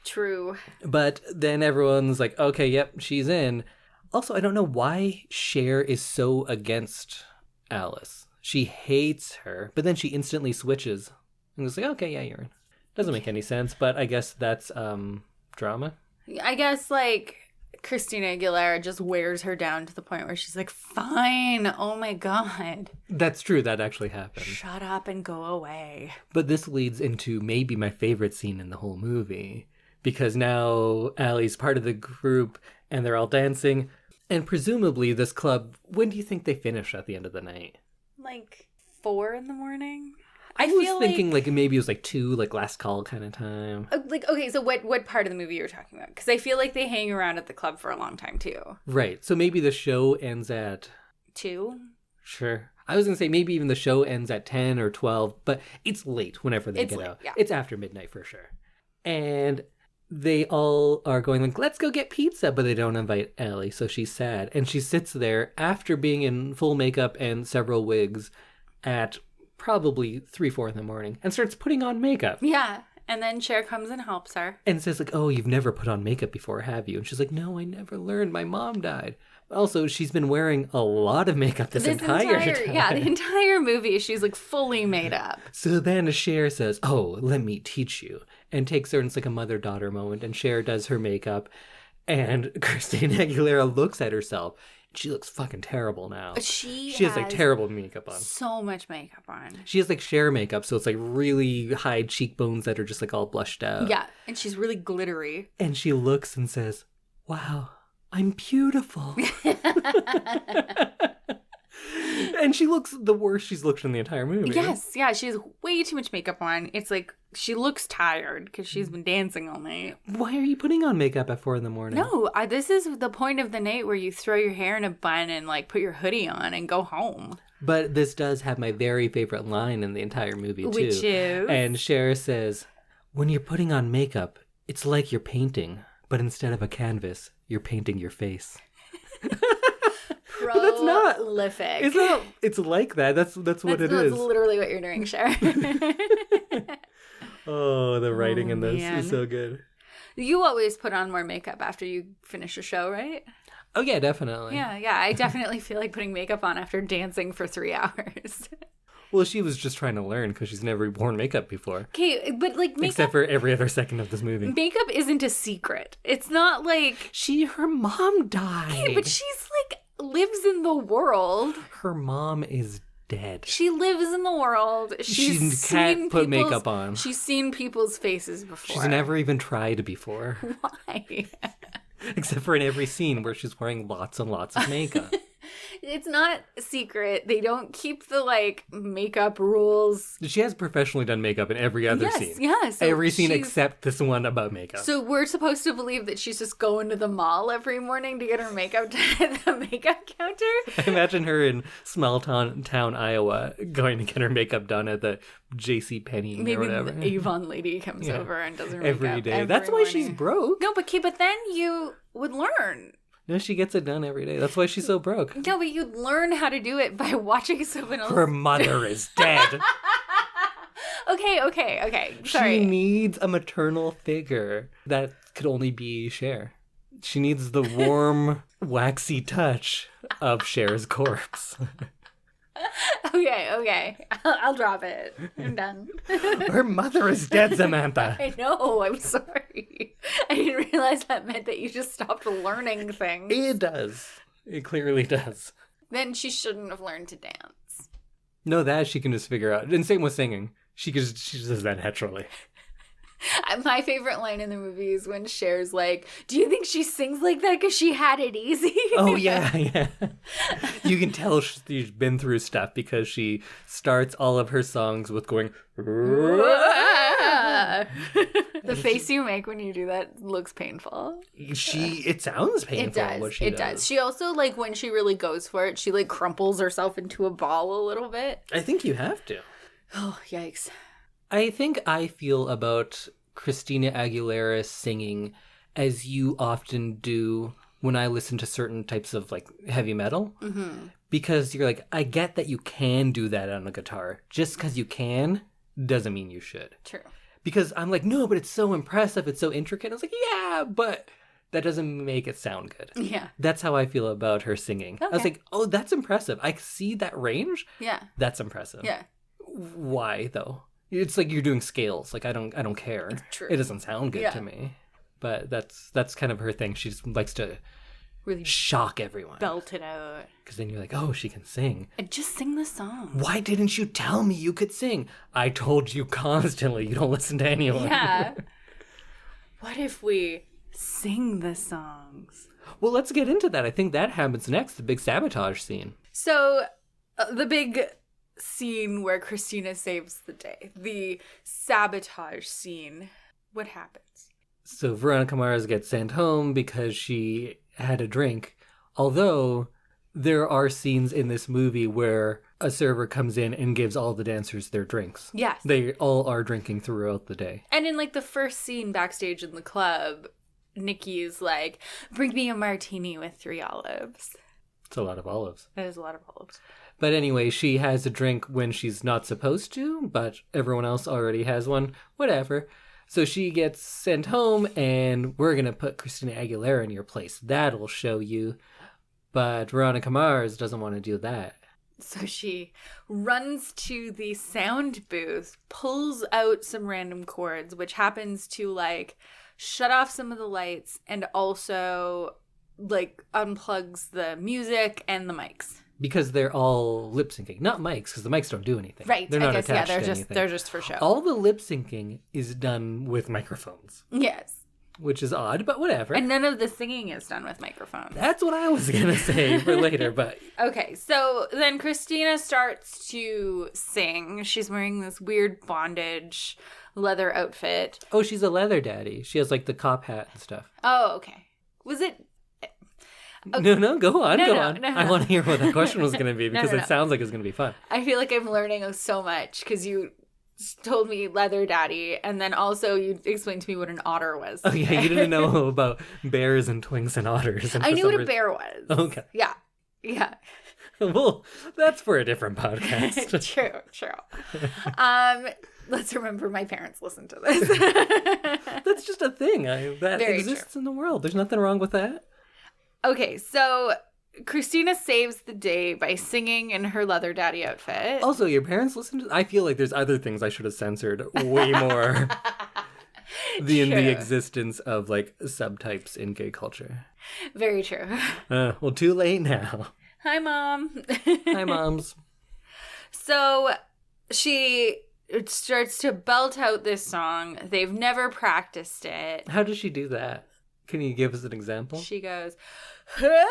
True. But then everyone's like, okay, yep, she's in. Also, I don't know why Cher is so against Alice. She hates her, but then she instantly switches. And it's like, okay, yeah, you're in. Doesn't make any sense, but I guess that's drama. I guess, like, Christina Aguilera just wears her down to the point where she's like, fine, oh my God. That's true, that actually happened. Shut up and go away. But this leads into maybe my favorite scene in the whole movie. Because now Allie's part of the group and they're all dancing. And presumably this club, when do you think they finish at the end of the night? Like 4 a.m? I was thinking like maybe it was like 2, like last call kind of time. Like, okay, so what part of the movie you're talking about? Because I feel like they hang around at the club for a long time too. Right. So maybe the show ends at 2? Sure. I was going to say maybe even the show ends at 10 or 12, but it's late whenever they get out. Yeah. It's after midnight for sure. And they all are going like, let's go get pizza, but they don't invite Allie, so she's sad. And she sits there after being in full makeup and several wigs at probably 3-4 in the morning and starts putting on makeup. Yeah. And then Cher comes and helps her. And says, like, oh, you've never put on makeup before, have you? And she's like, no, I never learned. My mom died. Also, she's been wearing a lot of makeup this entire time. Yeah, the entire movie, she's like fully made up. So then Cher says, oh, let me teach you. And takes her, and it's like a mother-daughter moment. And Cher does her makeup. And Christina Aguilera looks at herself. She looks fucking terrible now. She has like terrible makeup on. So much makeup on. She has like Cher makeup, so it's like really high cheekbones that are just like all blushed out. Yeah, and she's really glittery. And she looks and says, wow, I'm beautiful. And she looks the worst she's looked in the entire movie. Yes, yeah, she has way too much makeup on. It's like she looks tired because she's been dancing all night. Why are you putting on makeup at 4 a.m? No, this is the point of the night where you throw your hair in a bun and like put your hoodie on and go home. But this does have my very favorite line in the entire movie too. Which is? And Cher says, when you're putting on makeup, it's like you're painting, but instead of a canvas, you're painting your face. But that's not prolific. It's not. It's like that. That's what it is. That's literally what you're doing, Cher. Oh, the writing in this is so good. You always put on more makeup after you finish a show, right? Oh yeah, definitely. Yeah. I definitely feel like putting makeup on after dancing for 3 hours. Well, she was just trying to learn because she's never worn makeup before. Okay, but like makeup... Except for every other second of this movie. Makeup isn't a secret. It's not like... Her mom died. Okay, but she's like... lives in the world. Her mom is dead. She lives in the world. She can't put makeup on. She's seen people's faces before. She's never even tried before. Why? Except for in every scene where she's wearing lots and lots of makeup. It's not a secret. They don't keep the, like, makeup rules. She has professionally done makeup in every other scene. Yes. So every scene except this one about makeup. So we're supposed to believe that she's just going to the mall every morning to get her makeup done at the makeup counter? I imagine her in small town, Iowa, going to get her makeup done at the J.C. Penney or whatever. Maybe the Avon lady comes over and does her makeup every day. That's why she's broke. No, but then you would learn. No, she gets it done every day. That's why she's so broke. No, but you'd learn how to do it by watching someone else. Her mother is dead. Okay. Sorry. She needs a maternal figure. That could only be Cher. She needs the warm, waxy touch of Cher's corpse. Okay. I'll drop it. I'm done. Her mother is dead, Samantha. I know. I'm sorry. I didn't realize that meant that you just stopped learning things. It does. It clearly does. Then she shouldn't have learned to dance. No, that she can just figure out. And same with singing. She just does that naturally. My favorite line in the movie is when Cher's like, do you think she sings like that because she had it easy? Oh, yeah. You can tell she's been through stuff because she starts all of her songs with going... The face you make when you do that looks painful. It sounds painful. It does. She also, like, when she really goes for it, she, like, crumples herself into a ball a little bit. I think you have to. Oh, yikes. I think I feel about Christina Aguilera singing as you often do when I listen to certain types of, like, heavy metal. Mm-hmm. Because you're like, I get that you can do that on a guitar. Just because you can doesn't mean you should. True. Because I'm like, no, but it's so impressive. It's so intricate. I was like, yeah, but that doesn't make it sound good. Yeah. That's how I feel about her singing. Okay. I was like, oh, that's impressive. I see that range. Yeah. That's impressive. Yeah. Why, though? It's like you're doing scales. Like, I don't care. True. It doesn't sound good to me. But that's kind of her thing. She just likes to really shock everyone. Belt it out. Because then you're like, oh, she can sing. And just sing the song. Why didn't you tell me you could sing? I told you constantly. You don't listen to anyone. Yeah. What if we sing the songs? Well, let's get into that. I think that happens next, the big sabotage scene. So, the big scene where Christina saves the day. The sabotage scene. What happens? So Veronica Mars gets sent home because she had a drink. Although there are scenes in this movie where a server comes in and gives all the dancers their drinks. Yes. They all are drinking throughout the day. And in like the first scene backstage in the club, Nikki is like, bring me a martini with 3 olives. It's a lot of olives. That is a lot of olives. But anyway, she has a drink when she's not supposed to, but everyone else already has one. Whatever. So she gets sent home, and we're going to put Christina Aguilera in your place. That'll show you. But Veronica Mars doesn't want to do that. So she runs to the sound booth, pulls out some random chords, which happens to, like, shut off some of the lights and also, like, unplugs the music and the mics. Because they're all lip syncing, not mics, because the mics don't do anything. Right. They're not I guess, attached yeah, to anything. they're just for show. All the lip syncing is done with microphones. Yes. Which is odd, but whatever. And none of the singing is done with microphones. That's what I was going to say for later, but... Okay, so then Christina starts to sing. She's wearing this weird bondage leather outfit. Oh, she's a leather daddy. She has, like, the cop hat and stuff. Oh, okay. Was it... Okay. No, go on. No. I want to hear what that question was going to be because No. it sounds like it's going to be fun. I feel like I'm learning so much because you told me leather daddy, and then also you explained to me what an otter was. Oh, yeah, you didn't know about bears and twinks and otters. And I knew what a bear was. Okay. Yeah. Well, that's for a different podcast. True. Let's remember my parents listen to this. That's just a thing that Very exists in the world. There's nothing wrong with that. Okay, so Christina saves the day by singing in her leather daddy outfit. Also, your parents listen to... I feel like there's other things I should have censored way more than the existence of, like, subtypes in gay culture. Very true. Well, too late now. Hi, Mom. Hi, moms. So she starts to belt out this song. They've never practiced it. How does she do that? Can you give us an example? She goes... That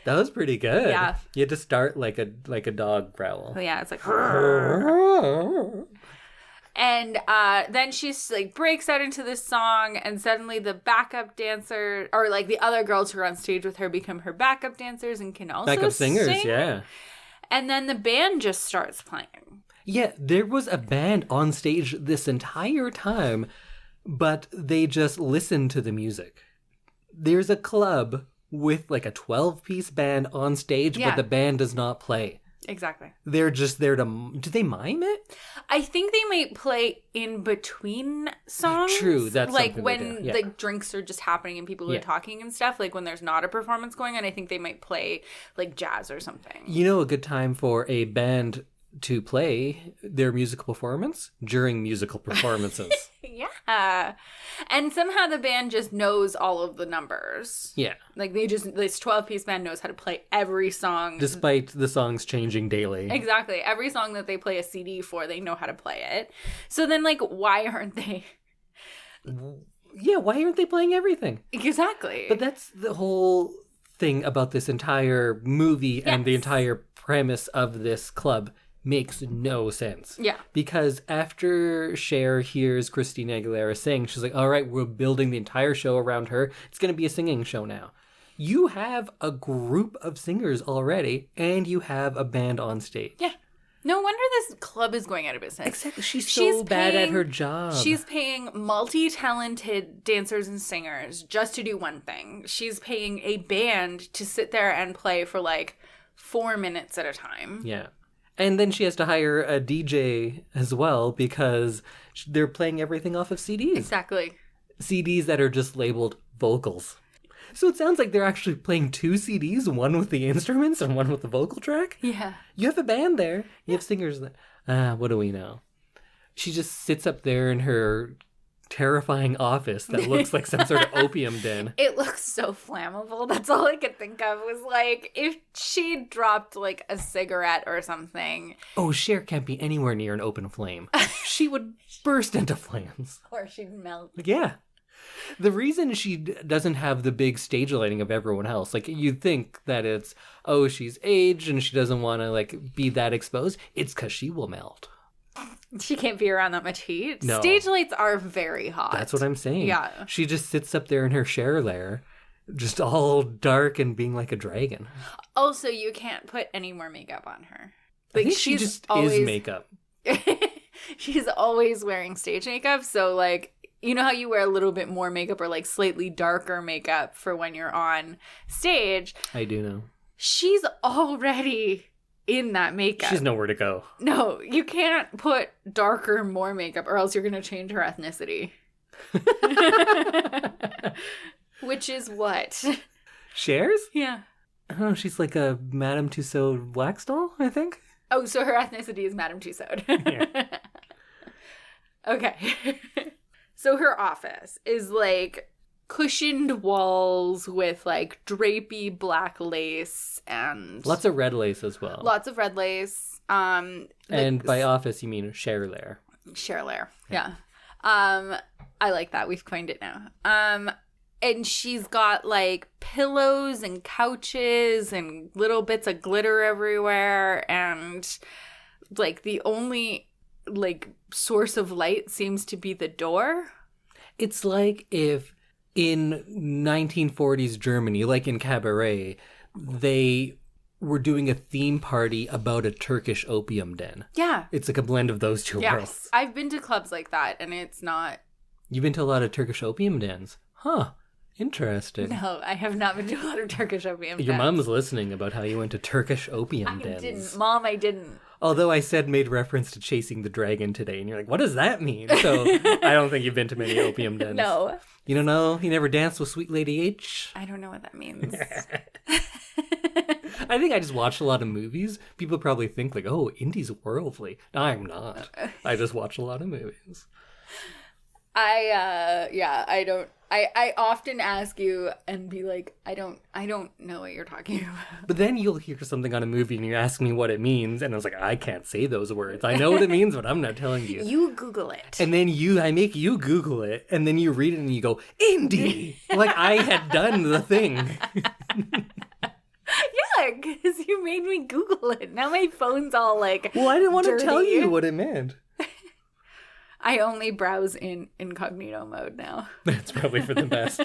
was pretty good. Yeah. You had to start like a dog growl. Oh, yeah, it's like... And then she's like breaks out into this song, and suddenly the backup dancer, or like the other girls who are on stage with her, become her backup dancers and can also Backup singers, sing. yeah. And then the band just starts playing. Yeah, there was a band on stage this entire time, but they just listened to the music. There's a club with like a 12-piece band on stage, but the band does not play. Exactly. They're just there to... Do they mime it? I think they might play in between songs. True, that's like something when they do. Yeah. the drinks are just happening and people are talking and stuff. Like when there's not a performance going on, I think they might play like jazz or something. You know, a good time for a band to play their musical performance during musical performances. Yeah. And somehow the band just knows all of the numbers. Yeah. Like this 12-piece band knows how to play every song. Despite the songs changing daily. Exactly. Every song that they play a CD for, they know how to play it. So then, like, why aren't they? Yeah, why aren't they playing everything? Exactly. But that's the whole thing about this entire movie and the entire premise of this club. Makes no sense. Yeah. Because after Cher hears Christina Aguilera sing, she's like, all right, we're building the entire show around her. It's going to be a singing show now. You have a group of singers already, and you have a band on stage. Yeah. No wonder this club is going out of business. Exactly. She's so bad at her job. She's paying multi-talented dancers and singers just to do one thing. She's paying a band to sit there and play for like 4 minutes at a time. Yeah. And then she has to hire a DJ as well because they're playing everything off of CDs. Exactly. CDs that are just labeled vocals. So it sounds like they're actually playing 2 CDs, one with the instruments and one with the vocal track. Yeah. You have a band there. You have singers there. What do we know? She just sits up there in her terrifying office that looks like some sort of opium den. It looks so flammable. That's all I could think of was like if she dropped like a cigarette or something. Oh, Cher can't be anywhere near an open flame. She would burst into flames. Or she'd melt. Yeah. The reason she doesn't have the big stage lighting of everyone else, like you'd think that it's, oh, she's aged and she doesn't want to like be that exposed. It's because she will melt. She can't be around that much heat. No. Stage lights are very hot. That's what I'm saying. Yeah. She just sits up there in her Cher lair, just all dark and being like a dragon. Also, you can't put any more makeup on her. Like, I think she just is makeup. She's always wearing stage makeup, so like, you know how you wear a little bit more makeup or like slightly darker makeup for when you're on stage? I do know. She's already in that makeup. She's nowhere to go. No, you can't put darker, more makeup, or else you're going to change her ethnicity. Which is what? Cher's? Yeah. Oh, she's like a Madame Tussauds wax doll, I think. Oh, so her ethnicity is Madame Tussauds. Yeah. Okay. So her office is like cushioned walls with like drapey black lace and Lots of red lace as well. lots of red lace. And by office, you mean Cher. Cher. Yeah. I like that. We've coined it now. And she's got like pillows and couches and little bits of glitter everywhere, and like the only like source of light seems to be the door. It's like if in 1940s Germany, like in Cabaret, they were doing a theme party about a Turkish opium den. Yeah. It's like a blend of those two worlds. Yes. I've been to clubs like that, and it's not... You've been to a lot of Turkish opium dens? Huh. Interesting. No, I have not been to a lot of Turkish opium dens. Your mom's listening about how you went to Turkish opium dens. I didn't. Mom, I didn't. Although I made reference to chasing the dragon today, and you're like, what does that mean? So I don't think you've been to many opium dens. No. You don't know? You never danced with Sweet Lady H? I don't know what that means. I think I just watched a lot of movies. People probably think like, oh, Indy's worldly. I'm not. I just watch a lot of movies. I often ask you and be like, I don't know what you're talking about. But then you'll hear something on a movie and you ask me what it means, and I was like, I can't say those words. I know what it means, but I'm not telling you. You Google it. And then I make you Google it, and then you read it and you go, Indy! Like I had done the thing. Yeah, because you made me Google it. Now my phone's all like, well, I didn't want dirty. to tell you what it meant. I only browse in incognito mode now. That's probably for the best.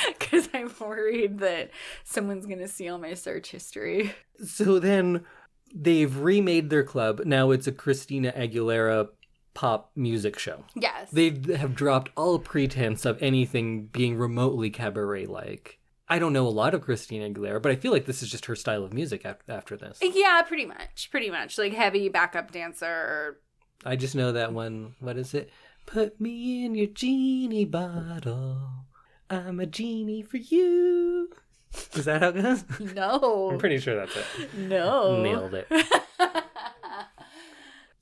Because I'm worried that someone's going to see all my search history. So then they've remade their club. Now it's a Christina Aguilera pop music show. Yes. They have dropped all pretense of anything being remotely cabaret-like. I don't know a lot of Christina Aguilera, but I feel like this is just her style of music after this. Yeah, pretty much. Pretty much. Like heavy backup dancer. I just know that one. What is it? Put me in your genie bottle. I'm a genie for you. Is that how it goes? No. I'm pretty sure that's it. No. Nailed it.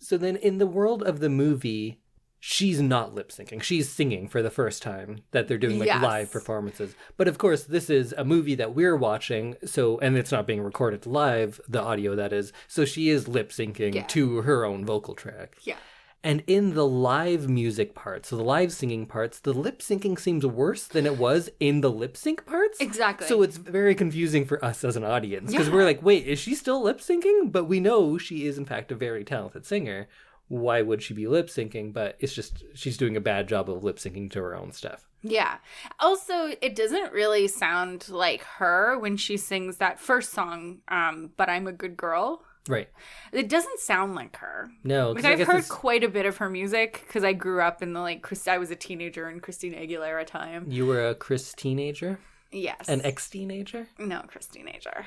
So then in the world of the movie, she's not lip syncing. She's singing for the first time that they're doing like live performances. But of course, this is a movie that we're watching. So, and it's not being recorded live, the audio that is. So she is lip syncing to her own vocal track. Yeah. And in the live music parts, so the live singing parts, the lip syncing seems worse than it was in the lip sync parts. Exactly. So it's very confusing for us as an audience because we're like, wait, is she still lip syncing? But we know she is in fact a very talented singer. Why would she be lip syncing? But it's just she's doing a bad job of lip syncing to her own stuff. Yeah. Also, it doesn't really sound like her when she sings that first song, But I'm a Good Girl. Right. It doesn't sound like her. No. Like I've heard quite a bit of her music because I grew up in the I was a teenager in Christina Aguilera time. You were a Chris teenager? Yes. An ex-teenager? No, Chris teenager.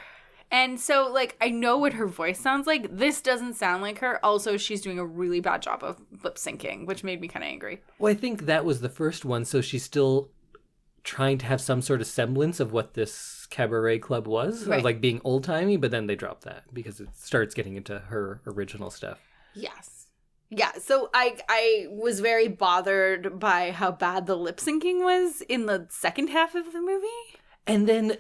And so, like, I know what her voice sounds like. This doesn't sound like her. Also, she's doing a really bad job of lip syncing, which made me kind of angry. Well, I think that was the first one, so she's still trying to have some sort of semblance of what this cabaret club was, right. Like being old-timey, but then they dropped that because it starts getting into her original stuff. Yes. Yeah, so I was very bothered by how bad the lip syncing was in the second half of the movie. And then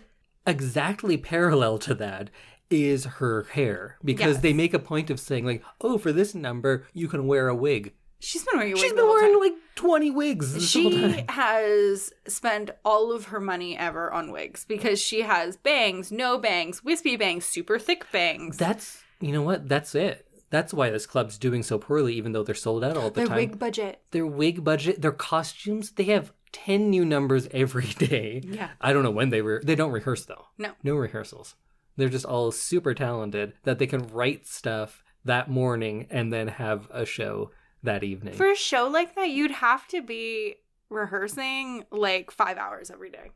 exactly parallel to that is her hair, because they make a point of saying like, oh, for this number, you can wear a wig. She's been wearing a wig. She's been wearing like 20 wigs this whole time. She has spent all of her money ever on wigs because she has bangs, no bangs, wispy bangs, super thick bangs. That's, you know what? That's it. That's why this club's doing so poorly, even though they're sold out all the time. Their wig budget. Their wig budget, their costumes, they have 10 new numbers every day. Yeah. I don't know when they don't rehearse though. No rehearsals. They're just all super talented that they can write stuff that morning and then have a show that evening. For a show like that, you'd have to be rehearsing like 5 hours every day.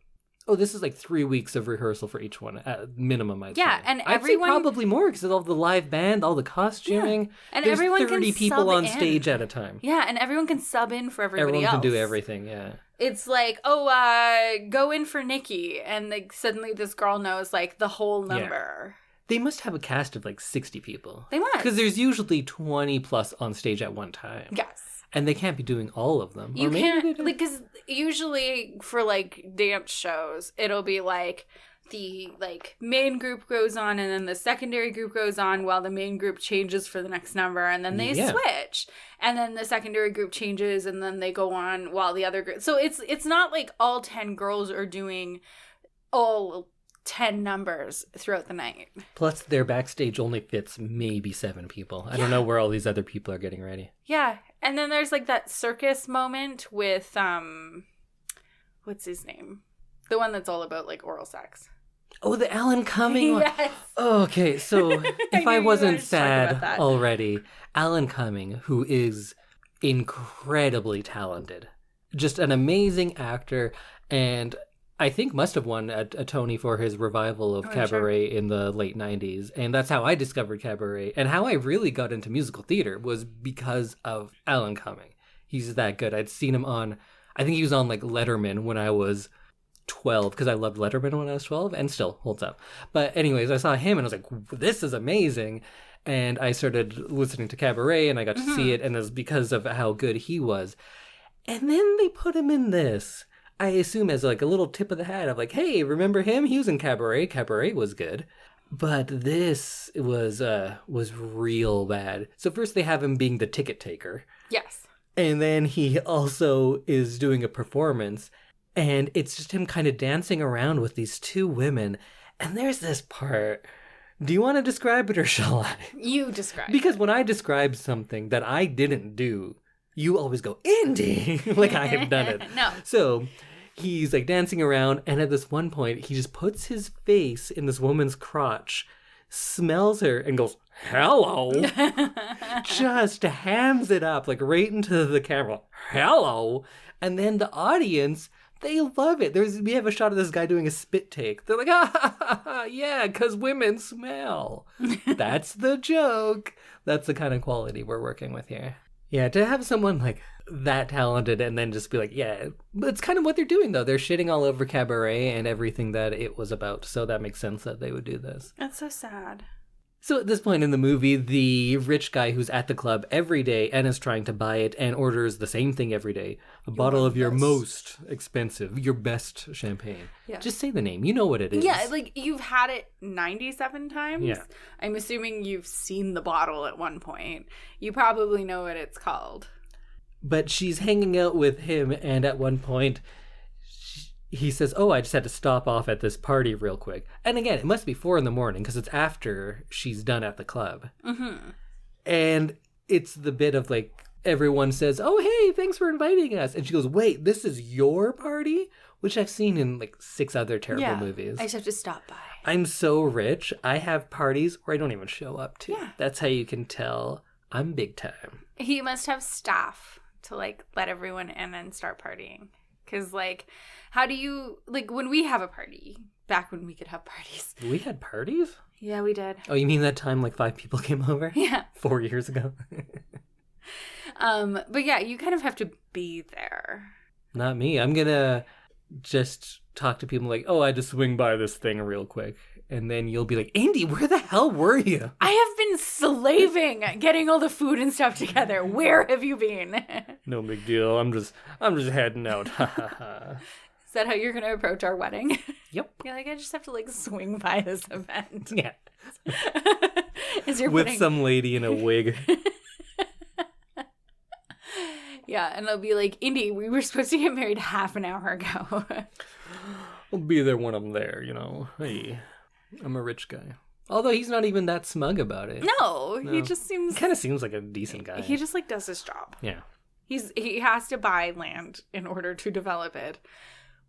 Oh, this is like 3 weeks of rehearsal for each one, at minimum, I'd say. Yeah, and I'd say probably more, because of all the live band, all the costuming. Yeah. And There's everyone 30 can people sub on in. stage at a time. Yeah, and everyone can sub in for everybody else. Everyone can do everything, yeah. It's like, go in for Nikki, and like suddenly this girl knows like the whole number. Yeah. They must have a cast of like 60 people. They must. Because there's usually 20 plus on stage at one time. Yes. And they can't be doing all of them. You can't, like, because usually for, like, dance shows, it'll be, like, the, like, main group goes on and then the secondary group goes on while the main group changes for the next number, and then they switch. And then the secondary group changes and then they go on while the other group... So it's not like all 10 girls are doing all 10 numbers throughout the night. Plus, their backstage only fits maybe 7 people. I don't know where all these other people are getting ready. Yeah. And then there's like that circus moment with, what's his name? The one that's all about like oral sex. Oh, the Alan Cumming one. Yes. Oh, okay, so if I wasn't sad already, Alan Cumming, who is incredibly talented, just an amazing actor, and I think must have won a Tony for his revival of Cabaret in the late 90s. And that's how I discovered Cabaret. And how I really got into musical theater was because of Alan Cumming. He's that good. I'd seen him on, I think he was on like Letterman when I was 12, because I loved Letterman when I was 12 and still holds up. But anyways, I saw him and I was like, this is amazing. And I started listening to Cabaret and I got to see it. And it was because of how good he was. And then they put him in this. I assume as like a little tip of the hat of like, hey, remember him? He was in Cabaret. Cabaret was good. But this was real bad. So first they have him being the ticket taker. Yes. And then he also is doing a performance. And it's just him kind of dancing around with these 2 women. And there's this part. Do you want to describe it or shall I? You describe Because when I describe something that I didn't do, you always go, Indy! Like I have done it. No. So he's like dancing around, and at this one point, he just puts his face in this woman's crotch, smells her, and goes, hello! Just hands it up, like right into the camera. Hello! And then the audience, they love it. We have a shot of this guy doing a spit take. They're like, yeah, because women smell. That's the joke. That's the kind of quality we're working with here. Yeah, to have someone like that talented and then just be like, yeah, it's kind of what they're doing though. They're shitting all over Cabaret and everything that it was about. So that makes sense that they would do this. That's so sad. So at this point in the movie, the rich guy who's at the club every day and is trying to buy it and orders the same thing every day. A bottle of your most expensive, your best champagne. Yeah. Just say the name. You know what it is. Yeah, like you've had it 97 times. Yeah. I'm assuming you've seen the bottle at one point. You probably know what it's called. But she's hanging out with him, and at one point he says, oh, I just had to stop off at this party real quick. And again, it must be 4 a.m. because it's after she's done at the club. Mm-hmm. And it's the bit of like, everyone says, oh, hey, thanks for inviting us. And she goes, wait, this is your party? Which I've seen in like 6 other terrible movies. I just have to stop by. I'm so rich. I have parties where I don't even show up to. Yeah. That's how you can tell I'm big time. He must have staff to like let everyone in and start partying. Because, like, how do you, like, when we have a party, back when we could have parties. We had parties? Yeah, we did. Oh, you mean that time, like, 5 people came over? Yeah. 4 years ago? But yeah, you kind of have to be there. Not me. I'm gonna just talk to people like, oh, I just swing by this thing real quick. And then you'll be like, Andy, where the hell were you? I have been slaving getting all the food and stuff together. Where have you been? No big deal. I'm just heading out. Is that how you're going to approach our wedding? Yep. You're like, I just have to like swing by this event. Yeah. With some lady in a wig. Yeah, and it'll be like, Indy, we were supposed to get married half an hour ago. I'll be there when I'm there, you know. Hey, I'm a rich guy. Although he's not even that smug about it. No. He just seems... He kind of seems like a decent guy. He just like does his job. Yeah. He has to buy land in order to develop it,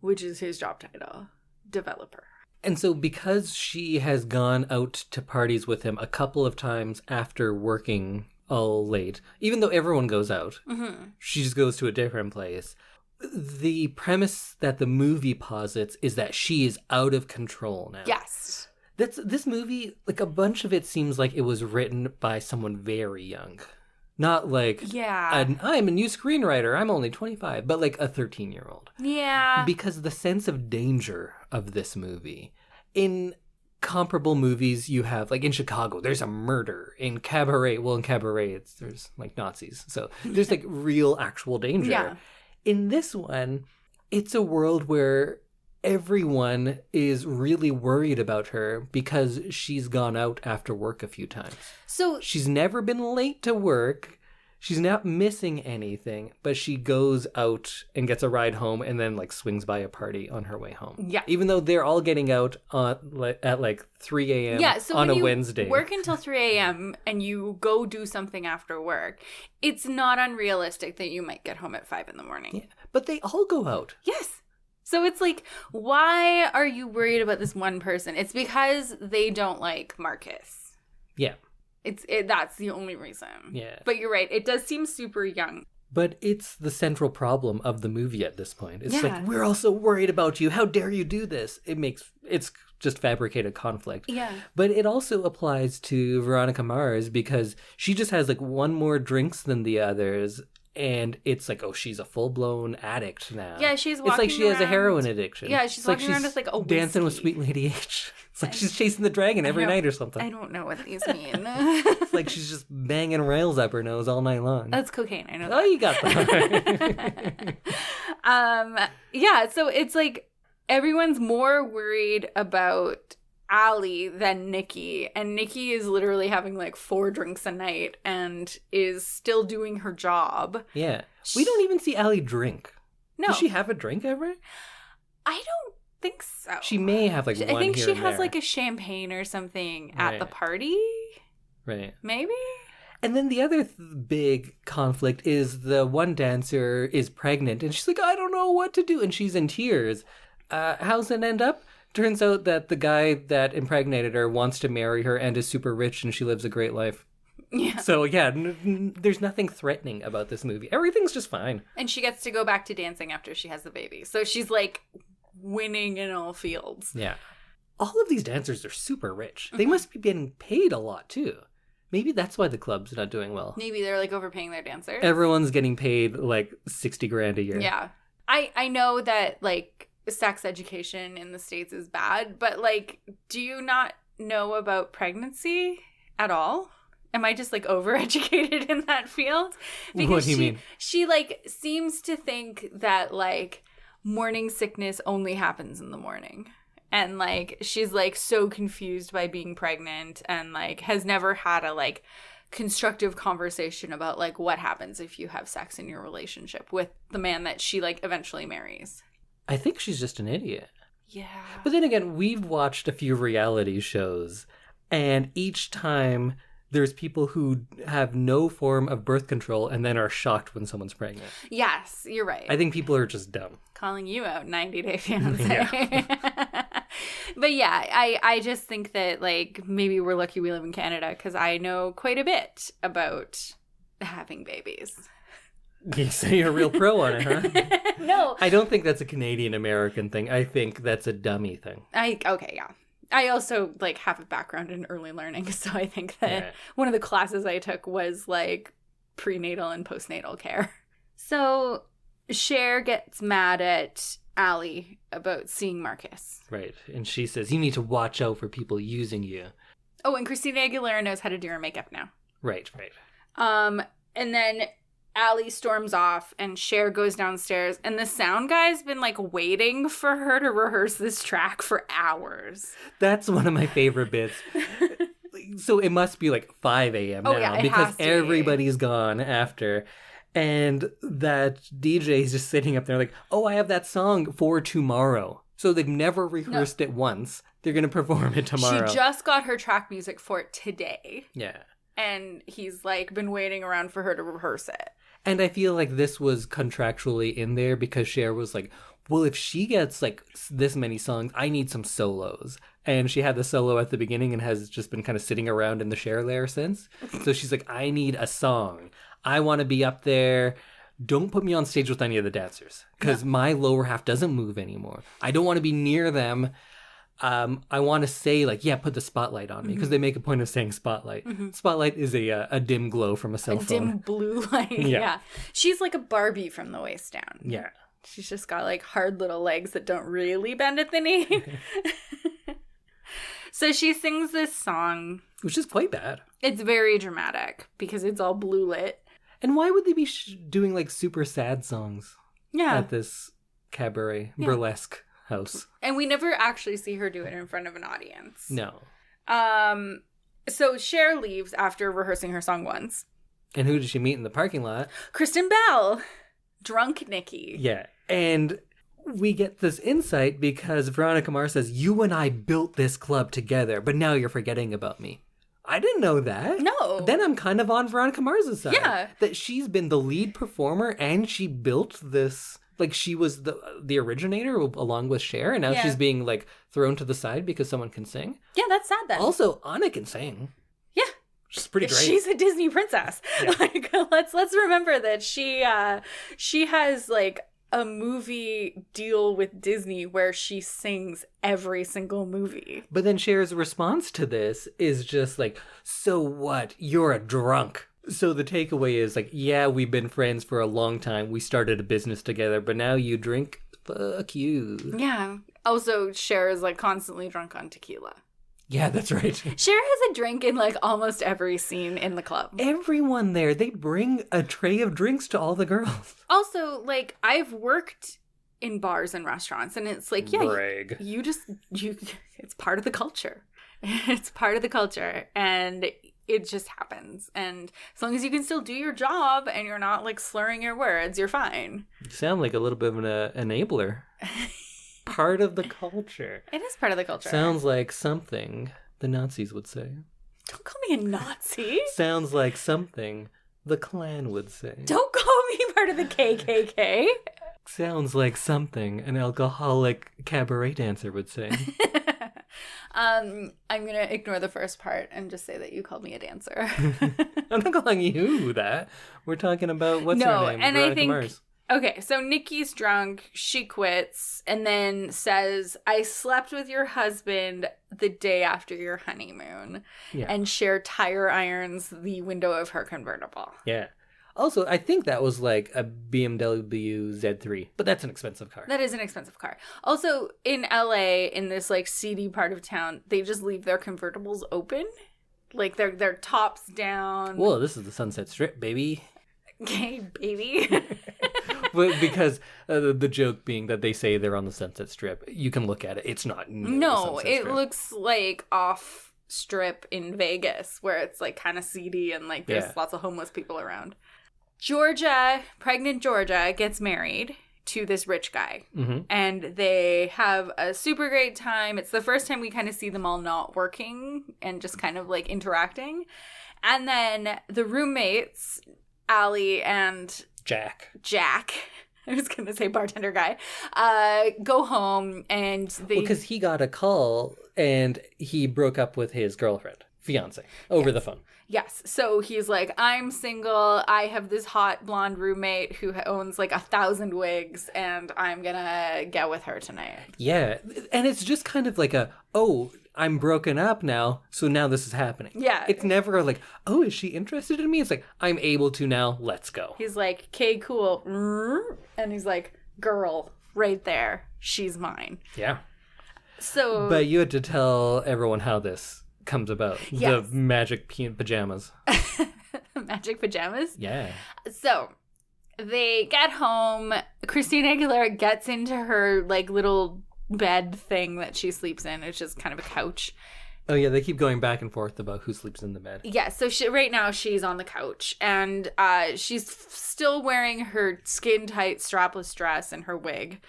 which is his job title, developer. And so because she has gone out to parties with him a couple of times after working all late, even though everyone goes out, she just goes to a different place. the premise that the movie posits is that she is out of control now. Yes. This movie, like, a bunch of it seems like it was written by someone very young. Not like, I'm a new screenwriter, I'm only 25, but like a 13-year-old. Yeah. Because the sense of danger of this movie. In comparable movies you have, like in Chicago, there's a murder. In Cabaret, there's like Nazis. So there's like real actual danger. Yeah. In this one, it's a world where everyone is really worried about her because she's gone out after work a few times. So she's never been late to work. She's not missing anything, but she goes out and gets a ride home and then like swings by a party on her way home. Yeah. Even though they're all getting out at like 3 a.m. on a Wednesday. Work until 3 a.m. and you go do something after work. It's not unrealistic that you might get home at 5 in the morning. Yeah, but they all go out. Yes. So it's like, why are you worried about this one person? It's because they don't like Marcus. Yeah. That's the only reason. Yeah. But you're right. It does seem super young. But it's the central problem of the movie at this point. It's Yeah. like, we're all so worried about you. How dare you do this? It's just fabricated conflict. Yeah. But it also applies to Veronica Mars because she just has like one more drinks than the others. And it's like, oh, she's a full-blown addict now. Yeah, she's walking It's like she has a around- heroin addiction. Yeah, she's It's like walking around with, like, a dancing with whiskey. Sweet Lady H. It's like she's chasing the dragon every night or something. I don't know what these mean. It's like she's just banging rails up her nose all night long. That's cocaine. I know Oh, you got that. Yeah, so it's like everyone's more worried about Allie than Nikki, and Nikki is literally having like 4 drinks a night and is still doing her job. Yeah. We don't even see Allie drink. No. Does she have a drink ever? I don't think so. She may have like one I think here she and has there. like a champagne or something at Right. the party. Right. Maybe? And then the other big conflict is the one dancer is pregnant and she's like, I don't know what to do. And she's in tears. How's it end up? Turns out that the guy that impregnated her wants to marry her and is super rich and she lives a great life. Yeah. So yeah, there's nothing threatening about this movie. Everything's just fine. And she gets to go back to dancing after she has the baby. So she's like winning in all fields. Yeah. All of these dancers are super rich. They must be getting paid a lot too. Maybe that's why the club's not doing well. Maybe they're like overpaying their dancers. Everyone's getting paid like $60,000 a year. Yeah. I know that like sex education in the States is bad, but like, do you not know about pregnancy at all? Am I just like overeducated in that field? What do you mean? She like seems to think that like morning sickness only happens in the morning. And like she's like so confused by being pregnant and like has never had a like constructive conversation about like what happens if you have sex in your relationship with the man that she like eventually marries. I think she's just an idiot. Yeah. But then again, we've watched a few reality shows, and each time there's people who have no form of birth control and then are shocked when someone's pregnant. Yes, you're right. I think people are just dumb. Calling you out, 90 Day Fiance. Yeah. But yeah, I just think that like maybe we're lucky we live in Canada because I know quite a bit about having babies. You say you're a real pro on it, huh? No. I don't think that's a Canadian-American thing. I think that's a dummy thing. Okay, yeah. I also like have a background in early learning, so I think that Right. one of the classes I took was like prenatal and postnatal care. So Cher gets mad at Allie about seeing Marcus. Right. And she says, you need to watch out for people using you. Oh, and Christina Aguilera knows how to do her makeup now. Right. And then Allie storms off and Cher goes downstairs and the sound guy's been like waiting for her to rehearse this track for hours. That's one of my favorite bits. So it must be like 5 a.m. now yeah, it because has to be. everybody's gone after. And that DJ is just sitting up there like, oh, I have that song for tomorrow. So they've never rehearsed it once. They're going to perform it tomorrow. She just got her track music for it today. Yeah. And he's like been waiting around for her to rehearse it. And I feel like this was contractually in there because Cher was like, well, if she gets like this many songs, I need some solos. And she had the solo at the beginning and has just been kind of sitting around in the Cher lair since. So she's like, I need a song. I want to be up there. don't put me on stage with any of the dancers because my lower half doesn't move anymore. I don't want to be near them. I want to say, like, yeah, put the spotlight on me because they make a point of saying spotlight. Spotlight is a dim glow from a cell phone. Dim blue light. Yeah. She's like a Barbie from the waist down. Yeah. She's just got like hard little legs that don't really bend at the knee. So she sings this song. Which is quite bad. It's very dramatic because it's all blue lit. And why would they be doing like super sad songs at this cabaret burlesque house? And we never actually see her do it in front of an audience. No. So Cher leaves after rehearsing her song once. And who did she meet in the parking lot? Kristen Bell. Drunk Nikki. Yeah. And we get this insight because Veronica Mars says, you and I built this club together, but now you're forgetting about me. I didn't know that. No. Then I'm kind of on Veronica Mars' side. Yeah. That she's been the lead performer and she built this, like she was the originator along with Cher, and now she's being like thrown to the side because someone can sing. Yeah, that's sad then. Also, Anna can sing. Yeah. She's pretty great. She's a Disney princess. Yeah. Like, let's remember that she has like a movie deal with Disney where she sings every single movie. But then Cher's response to this is just like, so what? You're a drunk. So the takeaway is like, yeah, we've been friends for a long time. We started a business together, but now you drink? Fuck you. Yeah. Also, Cher is like constantly drunk on tequila. Yeah, that's right. Cher has a drink in like almost every scene in the club. Everyone there, they bring a tray of drinks to all the girls. Also, like, I've worked in bars and restaurants, and it's like, yeah, Brag. you it's part of the culture. It's part of the culture, and it just happens. And as long as you can still do your job and you're not like slurring your words, you're fine. You sound like a little bit of an enabler. Part of the culture. It is part of the culture. Sounds like something the Nazis would say. Don't call me a Nazi. Sounds like something the Klan would say. Don't call me part of the KKK. Sounds like something an alcoholic cabaret dancer would say. I'm going to ignore the first part and just say that you called me a dancer. I'm not calling you that. We're talking about what's her name? And Veronica I think Mars. Okay, so Nikki's drunk, she quits, and then says, I slept with your husband the day after your honeymoon. Yeah. And Cher tire irons the window of her convertible. Yeah. Also, I think that was like a BMW Z3, but that's an expensive car. That is an expensive car. Also, in LA, in this like seedy part of town, they just leave their convertibles open. Like their tops down. Whoa, this is the Sunset Strip, baby. Okay, baby. Well, because the joke being that they say they're on the Sunset Strip, you can look at it. It's not. No, it looks like off strip in Vegas, where it's like kind of seedy and like there's lots of homeless people around. Pregnant Georgia gets married to this rich guy, and they have a super great time. It's the first time we kind of see them all not working and just kind of like interacting. And then the roommates, Allie and Jack, I was going to say bartender guy, go home and they... because he got a call and he broke up with his fiance, over the phone. Yes. So he's like, I'm single. I have this hot blonde roommate who owns like 1,000 wigs, and I'm going to get with her tonight. Yeah. And it's just kind of like I'm broken up now, so now this is happening. Yeah. It's never like, oh, is she interested in me? It's like, I'm able to now, let's go. He's like, okay, cool. And he's like, girl, right there. She's mine. Yeah. So. But you had to tell everyone how this comes about. Yes. The magic pajamas. Magic pajamas? Yeah. So they get home. Christina Aguilera gets into her like little bed thing that she sleeps in, which is kind of a couch. Oh yeah, they keep going back and forth about who sleeps in the bed. Yeah, so right now she's on the couch, and she's still wearing her skin-tight strapless dress and her wig.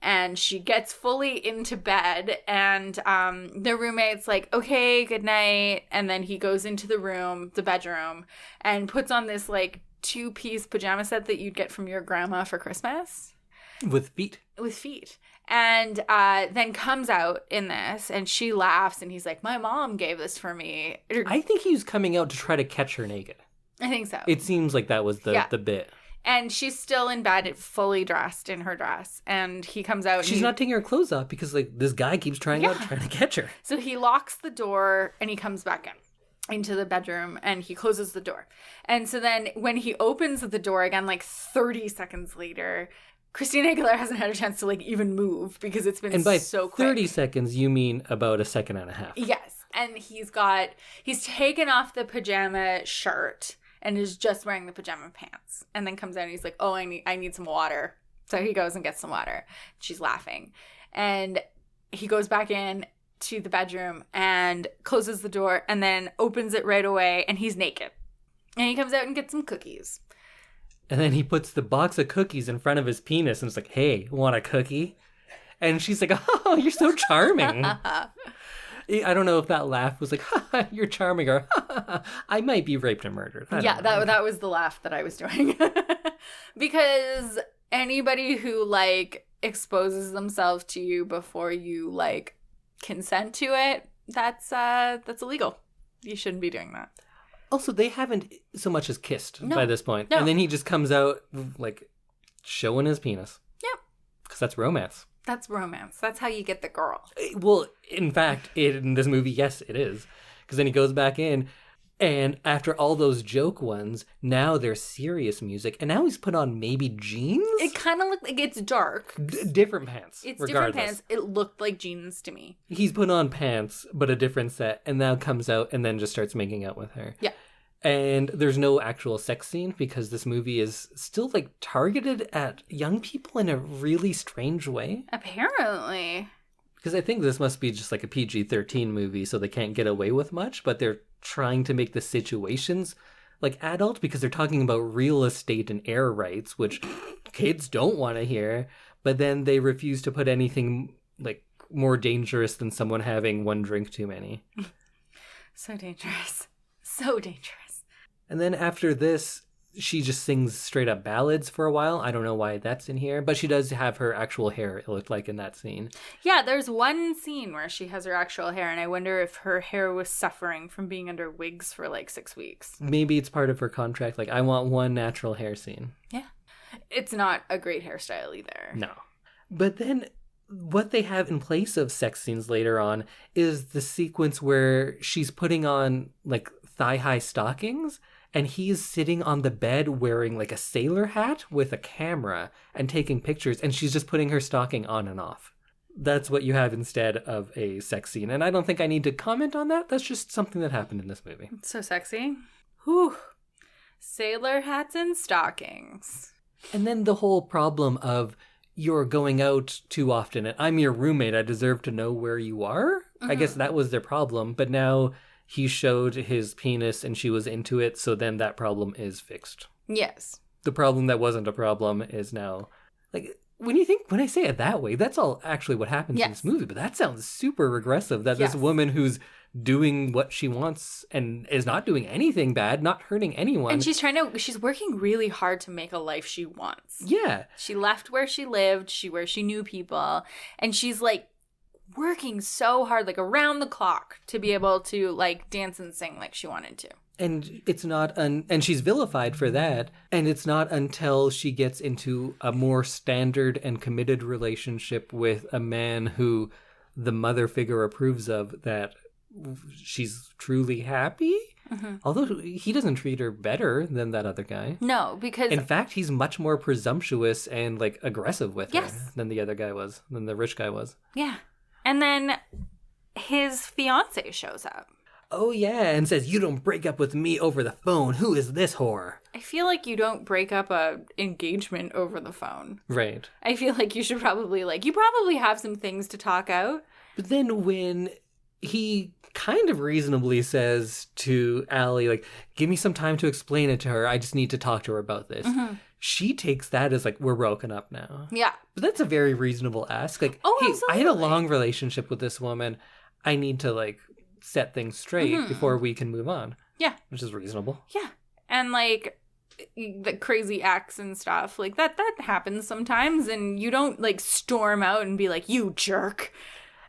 And she gets fully into bed, and the roommate's like, okay, good night. And then he goes into the bedroom, and puts on this like 2-piece pajama set that you'd get from your grandma for Christmas. With feet. And then comes out in this, and she laughs, and he's like, my mom gave this for me. I think he was coming out to try to catch her naked. I think so. It seems like that was the bit. And she's still in bed, fully dressed in her dress. And he comes out. She's not taking her clothes off because, like, this guy keeps trying to catch her. So he locks the door and he comes back into the bedroom and he closes the door. And so then when he opens the door again, like 30 seconds later, Christina Aguilera hasn't had a chance to, like, even move because it's been so quick. 30 seconds, you mean about a second and a half. Yes. And he's taken off the pajama shirt and is just wearing the pajama pants. And then comes out and he's like, oh, I need some water. So he goes and gets some water. She's laughing. And he goes back in to the bedroom and closes the door and then opens it right away and he's naked. And he comes out and gets some cookies. And then he puts the box of cookies in front of his penis and it's like, hey, want a cookie? And she's like, oh, you're so charming. I don't know if that laugh was like, ha, you're charming, or ha, I might be raped and murdered. That was the laugh that I was doing. Because anybody who, like, exposes themselves to you before you, like, consent to it, that's illegal. You shouldn't be doing that. Also, they haven't so much as kissed by this point. No. And then he just comes out, like, showing his penis. Yep. Because that's romance. That's romance. That's how you get the girl. Well, in fact, in this movie, yes, it is. Because then he goes back in, and after all those joke ones, now there's serious music, and now he's put on maybe jeans? It kind of looked like it's dark. Different pants. It's regardless. Different pants. It looked like jeans to me. He's put on pants, but a different set, and now comes out and then just starts making out with her. Yeah. And there's no actual sex scene because this movie is still, like, targeted at young people in a really strange way. Apparently. Because I think this must be just like a PG-13 movie, so they can't get away with much, but they're trying to make the situations, like, adult because they're talking about real estate and air rights, which kids don't want to hear, but then they refuse to put anything, like, more dangerous than someone having one drink too many. So dangerous. So dangerous. And then after this, she just sings straight up ballads for a while. I don't know why that's in here, but she does have her actual hair, it looked like, in that scene. Yeah, there's one scene where she has her actual hair, and I wonder if her hair was suffering from being under wigs for like 6 weeks. Maybe it's part of her contract. Like, I want one natural hair scene. Yeah. It's not a great hairstyle either. No. But then what they have in place of sex scenes later on is the sequence where she's putting on, like, thigh-high stockings, and he's sitting on the bed wearing, like, a sailor hat with a camera and taking pictures, and she's just putting her stocking on and off. That's what you have instead of a sex scene. And I don't think I need to comment on that. That's just something that happened in this movie. It's so sexy. Whew. Sailor hats and stockings. And then the whole problem of you're going out too often, and I'm your roommate, I deserve to know where you are? Mm-hmm. I guess that was their problem, but now he showed his penis and she was into it, so then that problem is fixed. Yes. The problem that wasn't a problem is now, like, when I say it that way, that's all actually what happens in this movie, but that sounds super regressive, that this woman who's doing what she wants and is not doing anything bad, not hurting anyone. And she's working really hard to make a life she wants. Yeah. She left where she lived, where she knew people, and she's, like, working so hard, like, around the clock to be able to, like, dance and sing like she wanted to. And it's not, and she's vilified for that. And it's not until she gets into a more standard and committed relationship with a man who the mother figure approves of that she's truly happy. Mm-hmm. Although he doesn't treat her better than that other guy. No, because in fact, he's much more presumptuous and, like, aggressive with her than the other guy was, than the rich guy was. Yeah. And then his fiance shows up. Oh, yeah, and says, you don't break up with me over the phone. Who is this whore? I feel like you don't break up a engagement over the phone. Right. I feel like you should probably, like, you probably have some things to talk out. But then when he kind of reasonably says to Allie, like, give me some time to explain it to her. I just need to talk to her about this. Mm-hmm. She takes that as, like, we're broken up now. Yeah. But that's a very reasonable ask. Like, hey, absolutely. I had a long relationship with this woman. I need to, like, set things straight before we can move on. Yeah. Which is reasonable. Yeah. And, like, the crazy acts and stuff, like, that happens sometimes. And you don't, like, storm out and be like, you jerk.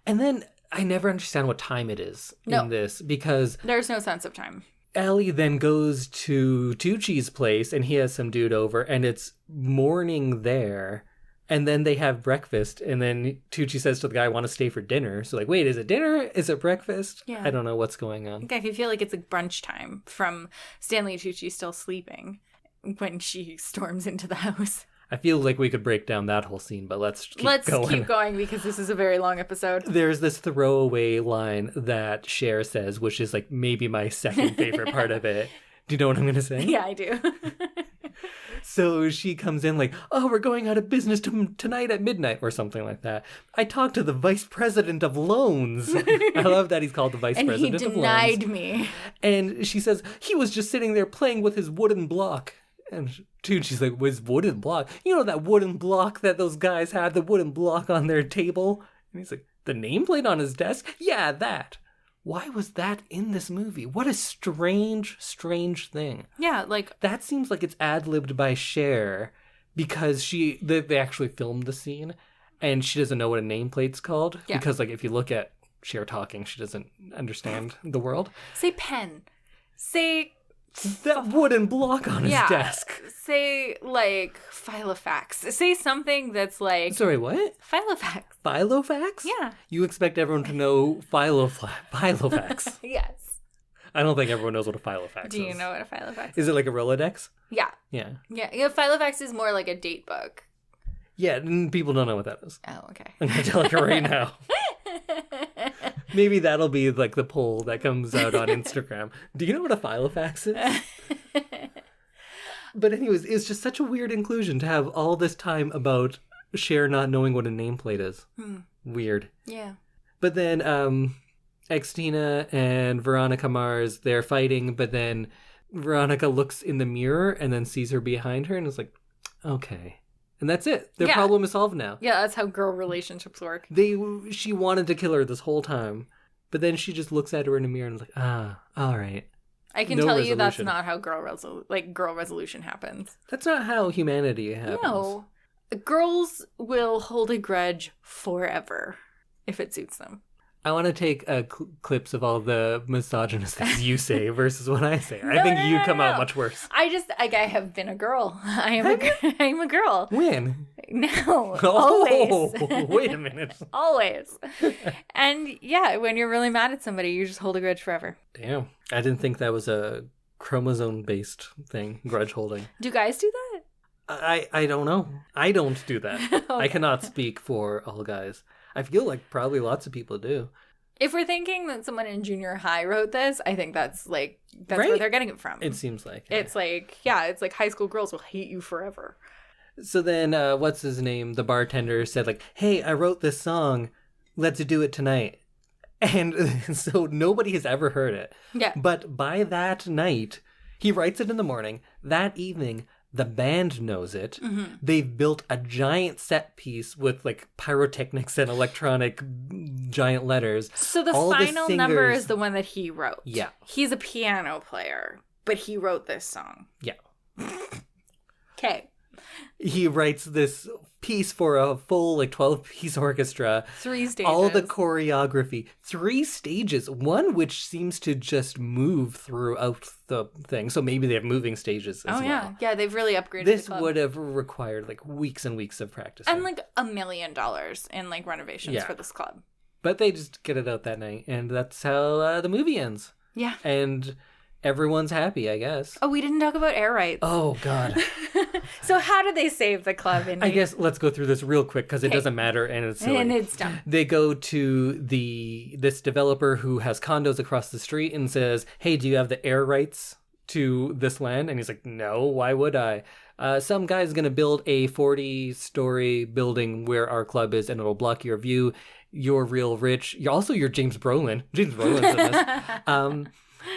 And then I never understand what time it is in this, because there's no sense of time. Allie then goes to Tucci's place, and he has some dude over, and it's morning there. And then they have breakfast, and then Tucci says to the guy, I want to stay for dinner. So, like, wait, is it dinner? Is it breakfast? Yeah. I don't know what's going on. I feel like it's like brunch time from Stanley Tucci still sleeping when she storms into the house. I feel like we could break down that whole scene, but let's keep going because this is a very long episode. There's this throwaway line that Cher says, which is like maybe my second favorite part of it. Do you know what I'm going to say? Yeah, I do. So she comes in like, oh, we're going out of business tonight at midnight or something like that. I talked to the vice president of loans. I love that he's called the vice president of loans. And he denied me. And she says, he was just sitting there playing with his wooden block. And she's like, his wooden block? You know that wooden block that those guys had, the wooden block on their table? And he's like, the nameplate on his desk? Yeah, that. Why was that in this movie? What a strange, strange thing. Yeah, like... That seems like it's ad-libbed by Cher because they actually filmed the scene and she doesn't know what a nameplate's called. Yeah. Because, like, if you look at Cher talking, she doesn't understand the world. Say pen. Say... That wooden block on his desk. Say, like, Filofax. Say something that's like... Sorry, what? Filofax. Filofax? Yeah. You expect everyone to know Filofax. Yes. I don't think everyone knows what a Filofax is. Do you know what a Filofax is? Is it like a Rolodex? Yeah. Yeah. Yeah, Filofax is more like a date book. Yeah, people don't know what that is. Oh, okay. I'm going to tell you right now. Maybe that'll be like the poll that comes out on Instagram. Do you know what a Filofax is? But anyways, it's just such a weird inclusion to have all this time about Cher not knowing what a nameplate is. Weird. Yeah. But then Xtina and Veronica Mars, they're fighting, but then Veronica looks in the mirror and then sees her behind her and is like, okay. And that's it. Their problem is solved now. Yeah, that's how girl relationships work. She wanted to kill her this whole time, but then she just looks at her in the mirror and is like, all right. I can tell you that's not how girl resolution happens. That's not how humanity happens. No. Girls will hold a grudge forever if it suits them. I want to take clips of all the misogynist things you say versus what I say. I think you come out much worse. I have been a girl. I am a girl. When? No. Always. Wait a minute. Always. And yeah, when you're really mad at somebody, you just hold a grudge forever. Damn. I didn't think that was a chromosome-based thing, grudge holding. Do guys do that? I don't know. I don't do that. Okay. I cannot speak for all guys. I feel like probably lots of people do. If we're thinking that someone in junior high wrote this, I think that's right? Where they're getting it from. It seems like. It's like, it's like high school girls will hate you forever. So then, what's his name? The bartender said like, hey, I wrote this song. Let's do it tonight. And so nobody has ever heard it. Yeah. But by that night, he writes it in the morning. That evening, the band knows it. Mm-hmm. They've built a giant set piece with like pyrotechnics and electronic giant letters. So the final number is the one that he wrote. Yeah. He's a piano player, but he wrote this song. Yeah. Okay. He writes this piece for a full 12-piece orchestra. 3 stages. All the choreography. 3 stages. One which seems to just move throughout the thing. So maybe they have moving stages as well. Yeah. Yeah, they've really upgraded this the club. Would have required weeks and weeks of practice. And $1 million in renovations for this club. But they just get it out that night. And that's how the movie ends. Yeah. And everyone's happy, I guess. Oh, we didn't talk about air rights. Oh, God. So how do they save the club? I guess let's go through this real quick because it doesn't matter and it's silly. And it's dumb. They go to this developer who has condos across the street and says, hey, do you have the air rights to this land? And he's like, no, why would I? Some guy's going to build a 40-story building where our club is and it'll block your view. You're real rich. You're James Brolin. James Brolin's in this.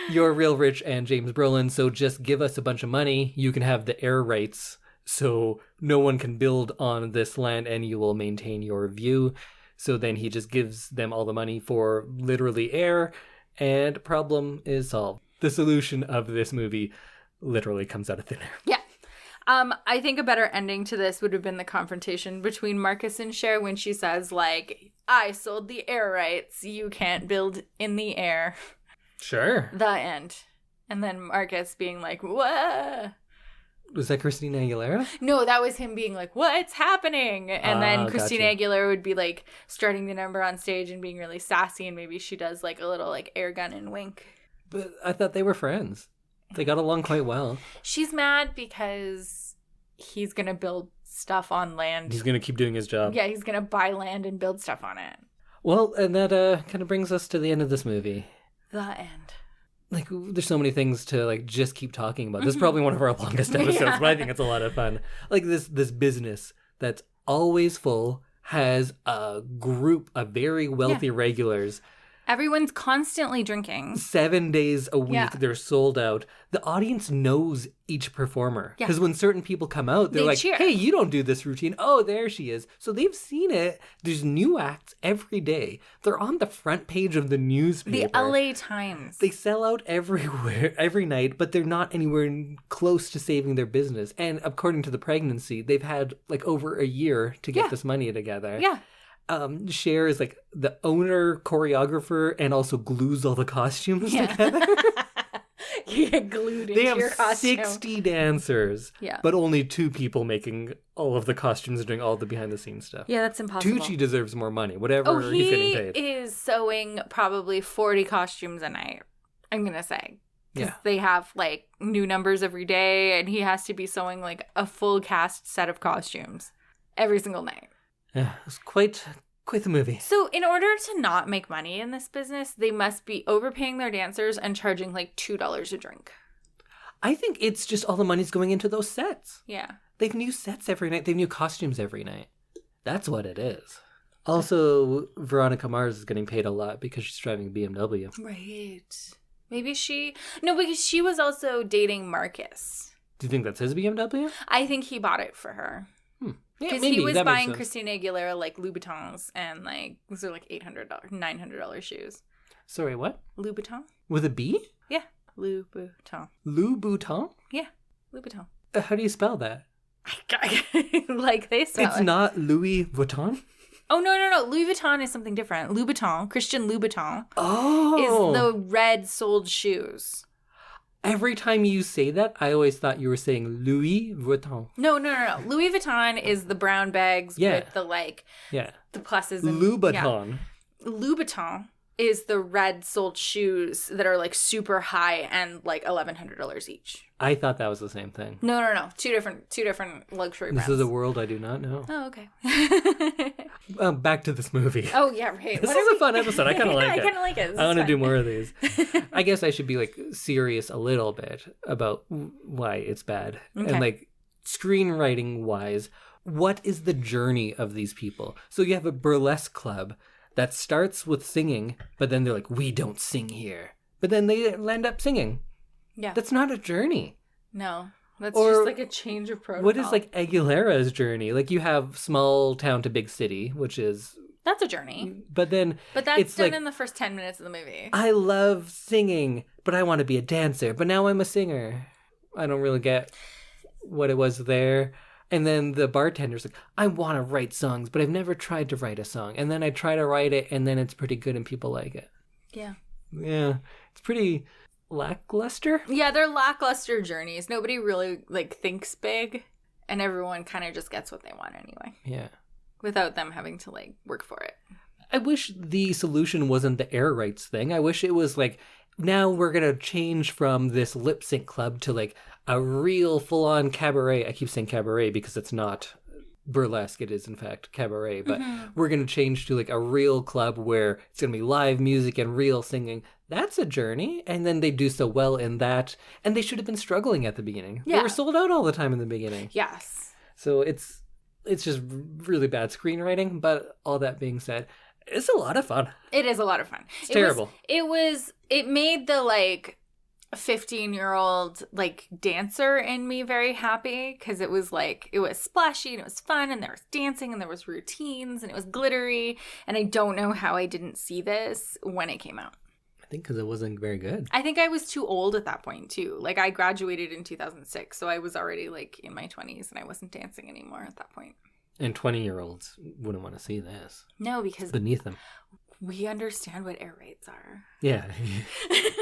You're real rich and James Brolin, so just give us a bunch of money. You can have the air rights, so no one can build on this land and you will maintain your view. So then he just gives them all the money for literally air, and problem is solved. The solution of this movie literally comes out of thin air. Yeah. I think a better ending to this would have been the confrontation between Marcus and Cher when she says, I sold the air rights. You can't build in the air. Sure. The end. And then Marcus being like, what? Was that Christina Aguilera? No, that was him being like, what's happening? And then Christina Aguilera would be like starting the number on stage and being really sassy, and maybe she does like a little like air gun and wink. But I thought they were friends. They got along quite well. She's mad because he's going to build stuff on land. He's going to keep doing his job. Yeah, he's going to buy land and build stuff on it. Well, and that kind of brings us to the end of this movie. The end. Like, there's so many things to, like, just keep talking about. This is probably one of our longest episodes, but I think it's a lot of fun. Like, this business that's always full has a group of very wealthy regulars. Everyone's constantly drinking. 7 days a week, they're sold out. The audience knows each performer. Because when certain people come out, they're like, cheer. Hey, you don't do this routine. Oh, there she is. So they've seen it. There's new acts every day. They're on the front page of the newspaper. The LA Times. They sell out everywhere, every night, but they're not anywhere close to saving their business. And according to the pregnancy, they've had like over a year to get this money together. Yeah. Cher is like the owner, choreographer, and also glues all the costumes together. You get glued into your costume. They have 60 dancers, but only 2 people making all of the costumes and doing all the behind-the-scenes stuff. Yeah, that's impossible. Tucci deserves more money, whatever he's getting paid. He is sewing probably 40 costumes a night, I'm going to say. Because they have, like, new numbers every day, and he has to be sewing, like, a full cast set of costumes every single night. Yeah, it's quite the movie. So in order to not make money in this business, they must be overpaying their dancers and charging like $2 a drink. I think it's just all the money's going into those sets. Yeah. They have new sets every night. They have new costumes every night. That's what it is. Also, Veronica Mars is getting paid a lot because she's driving a BMW. Right. Maybe No, because she was also dating Marcus. Do you think that's his BMW? I think he bought it for her. Because he was buying Christina Aguilera like Louboutins and like those are like $800, $900 shoes. Sorry, what? Louboutin. With a B? Yeah, Louboutin. Louboutin? Yeah, Louboutin. How do you spell that? Like they spell It's not Louis Vuitton? Oh, no. Louis Vuitton is something different. Louboutin, Christian Louboutin, is the red soled shoes. Every time you say that, I always thought you were saying Louis Vuitton. No. Louis Vuitton is the brown bags with the the pluses. And, Louboutin. Louboutin is the red soled shoes that are like super high and like $1,100 each. I thought that was the same thing. No. Two different luxury brands. This is a world I do not know. Oh, okay. Back to this movie. Oh, yeah, right. This is a fun episode. I kind of like it. I kind of like it. I want to do more of these. I guess I should be like serious a little bit about why it's bad. Okay. And like screenwriting wise, what is the journey of these people? So you have a burlesque club that starts with singing, but then they're like, we don't sing here. But then they end up singing. Yeah. That's not a journey. No. That's just like a change of protocol. What is like Aguilera's journey? Like you have small town to big city, which is... That's a journey. But that's done like, in the first 10 minutes of the movie. I love singing, but I want to be a dancer. But now I'm a singer. I don't really get what it was there. And then the bartender's like, I want to write songs, but I've never tried to write a song. And then I try to write it, and then it's pretty good and people like it. Yeah. Yeah. It's pretty lackluster. Yeah, they're lackluster journeys. Nobody really, like, thinks big, and everyone kind of just gets what they want anyway. Yeah. Without them having to, like, work for it. I wish the solution wasn't the air rights thing. I wish it was, like, now we're going to change from this lip sync club to, like, a real full-on cabaret. I keep saying cabaret because it's not burlesque. It is, in fact, cabaret. But we're going to change to, like, a real club where it's going to be live music and real singing. That's a journey. And then they do so well in that. And they should have been struggling at the beginning. Yeah. They were sold out all the time in the beginning. Yes. So it's just really bad screenwriting. But all that being said, it's a lot of fun. It is a lot of fun. It's terrible. It made the, like, 15-year-old like dancer in me very happy because it was splashy and it was fun and there was dancing and there was routines and it was glittery, and I don't know how I didn't see this when it came out. I think because it wasn't very good. I think I was too old at that point too. Like I graduated in 2006, so I was already like in my 20s and I wasn't dancing anymore at that point. And 20-year-olds wouldn't want to see this. No, because it's beneath them. We understand what air raids are. Yeah.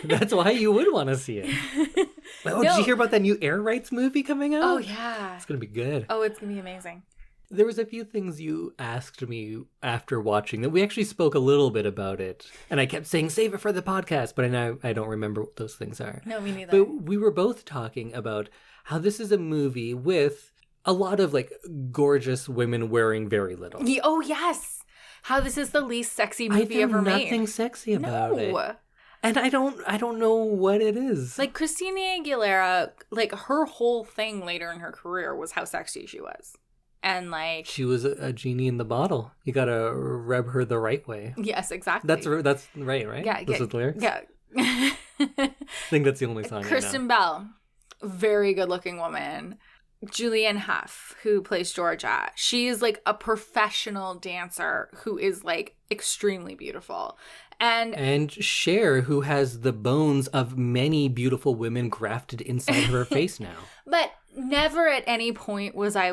That's why you would want to see it. Oh, did you hear about that new air rights movie coming out? Oh, yeah. It's going to be good. Oh, it's going to be amazing. There was a few things you asked me after watching that we actually spoke a little bit about it. And I kept saying, save it for the podcast. But I don't remember what those things are. No, me neither. But we were both talking about how this is a movie with a lot of like gorgeous women wearing very little. Oh, yes. How this is the least sexy movie ever made. Nothing sexy about it. And I don't know what it is. Like Christina Aguilera, like her whole thing later in her career was how sexy she was. And like she was a genie in the bottle. You gotta rub her the right way. Yes, exactly. That's right? Yeah, this is the lyrics? Yeah. I think that's the only song Kristen Bell, very good looking woman. Julianne Hough, who plays Georgia, she is like a professional dancer who is like extremely beautiful. And Cher, who has the bones of many beautiful women grafted inside her face now. But never at any point was I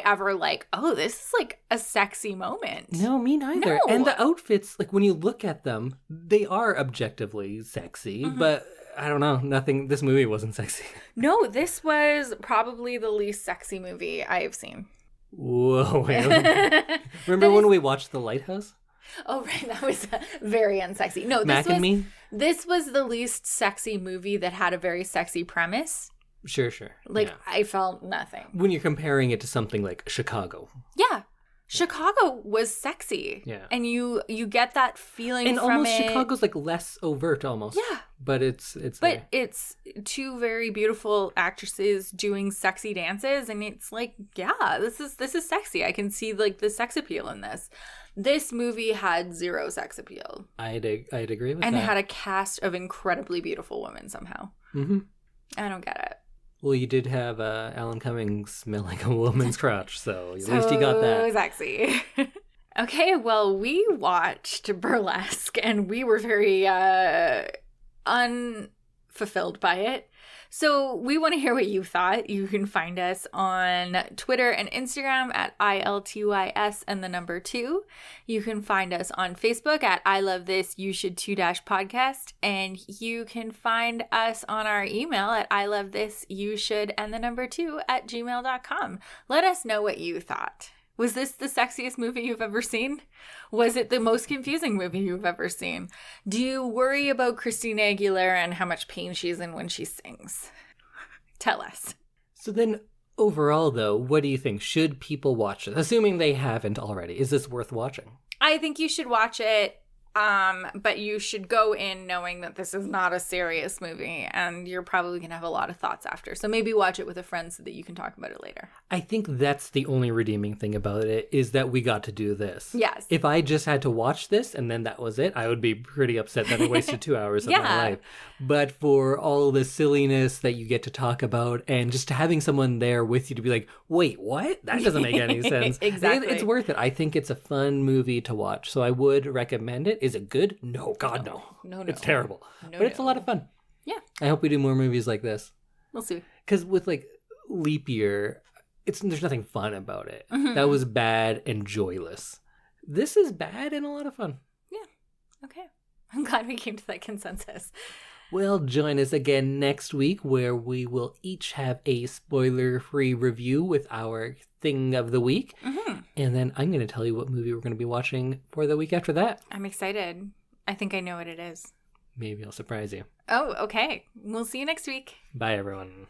ever like, oh, this is like a sexy moment. No, me neither. No. And the outfits, like when you look at them, they are objectively sexy, but I don't know, this movie wasn't sexy. No, this was probably the least sexy movie I have seen. Whoa, wait. Remember when we watched The Lighthouse? Oh, right. That was very unsexy. No, this was the least sexy movie that had a very sexy premise. Sure. Like, yeah. I felt nothing. When you're comparing it to something like Chicago. Yeah. Chicago was sexy. Yeah. And you get that feeling and from almost it. Chicago's like less overt almost. Yeah. But it's it's two very beautiful actresses doing sexy dances, and it's like, yeah, this is sexy. I can see like the sex appeal in this. This movie had zero sex appeal. I'd agree with that. And it had a cast of incredibly beautiful women somehow. Mm-hmm. I don't get it. Well, you did have Alan Cumming smell like a woman's crotch, so at least you got that. Sexy. Okay, well, we watched Burlesque, and we were very unfulfilled by it. So we want to hear what you thought. You can find us on Twitter and Instagram at ILTYS and the number 2. You can find us on Facebook at I Love This You Should 2-podcast. And you can find us on our email at I Love This You Should and the number 2 at gmail.com. Let us know what you thought. Was this the sexiest movie you've ever seen? Was it the most confusing movie you've ever seen? Do you worry about Christina Aguilera and how much pain she's in when she sings? Tell us. So then, overall, though, what do you think? Should people watch this? Assuming they haven't already. Is this worth watching? I think you should watch it. But you should go in knowing that this is not a serious movie, and you're probably going to have a lot of thoughts after. So maybe watch it with a friend so that you can talk about it later. I think that's the only redeeming thing about it, is that we got to do this. Yes. If I just had to watch this and then that was it, I would be pretty upset that I wasted 2 hours of my life. But for all the silliness that you get to talk about, and just having someone there with you to be like, wait, what? That doesn't make any sense. Exactly. It's worth it. I think it's a fun movie to watch. So I would recommend it. Is it good? No, God, no. No. It's terrible. But it's a lot of fun. Yeah. I hope we do more movies like this. We'll see. Because with like Leap Year, there's nothing fun about it. Mm-hmm. That was bad and joyless. This is bad and a lot of fun. Yeah. Okay. I'm glad we came to that consensus. Well, join us again next week where we will each have a spoiler-free review with our thing of the week. Mm-hmm. And then I'm going to tell you what movie we're going to be watching for the week after that. I'm excited. I think I know what it is. Maybe I'll surprise you. Oh, okay. We'll see you next week. Bye, everyone.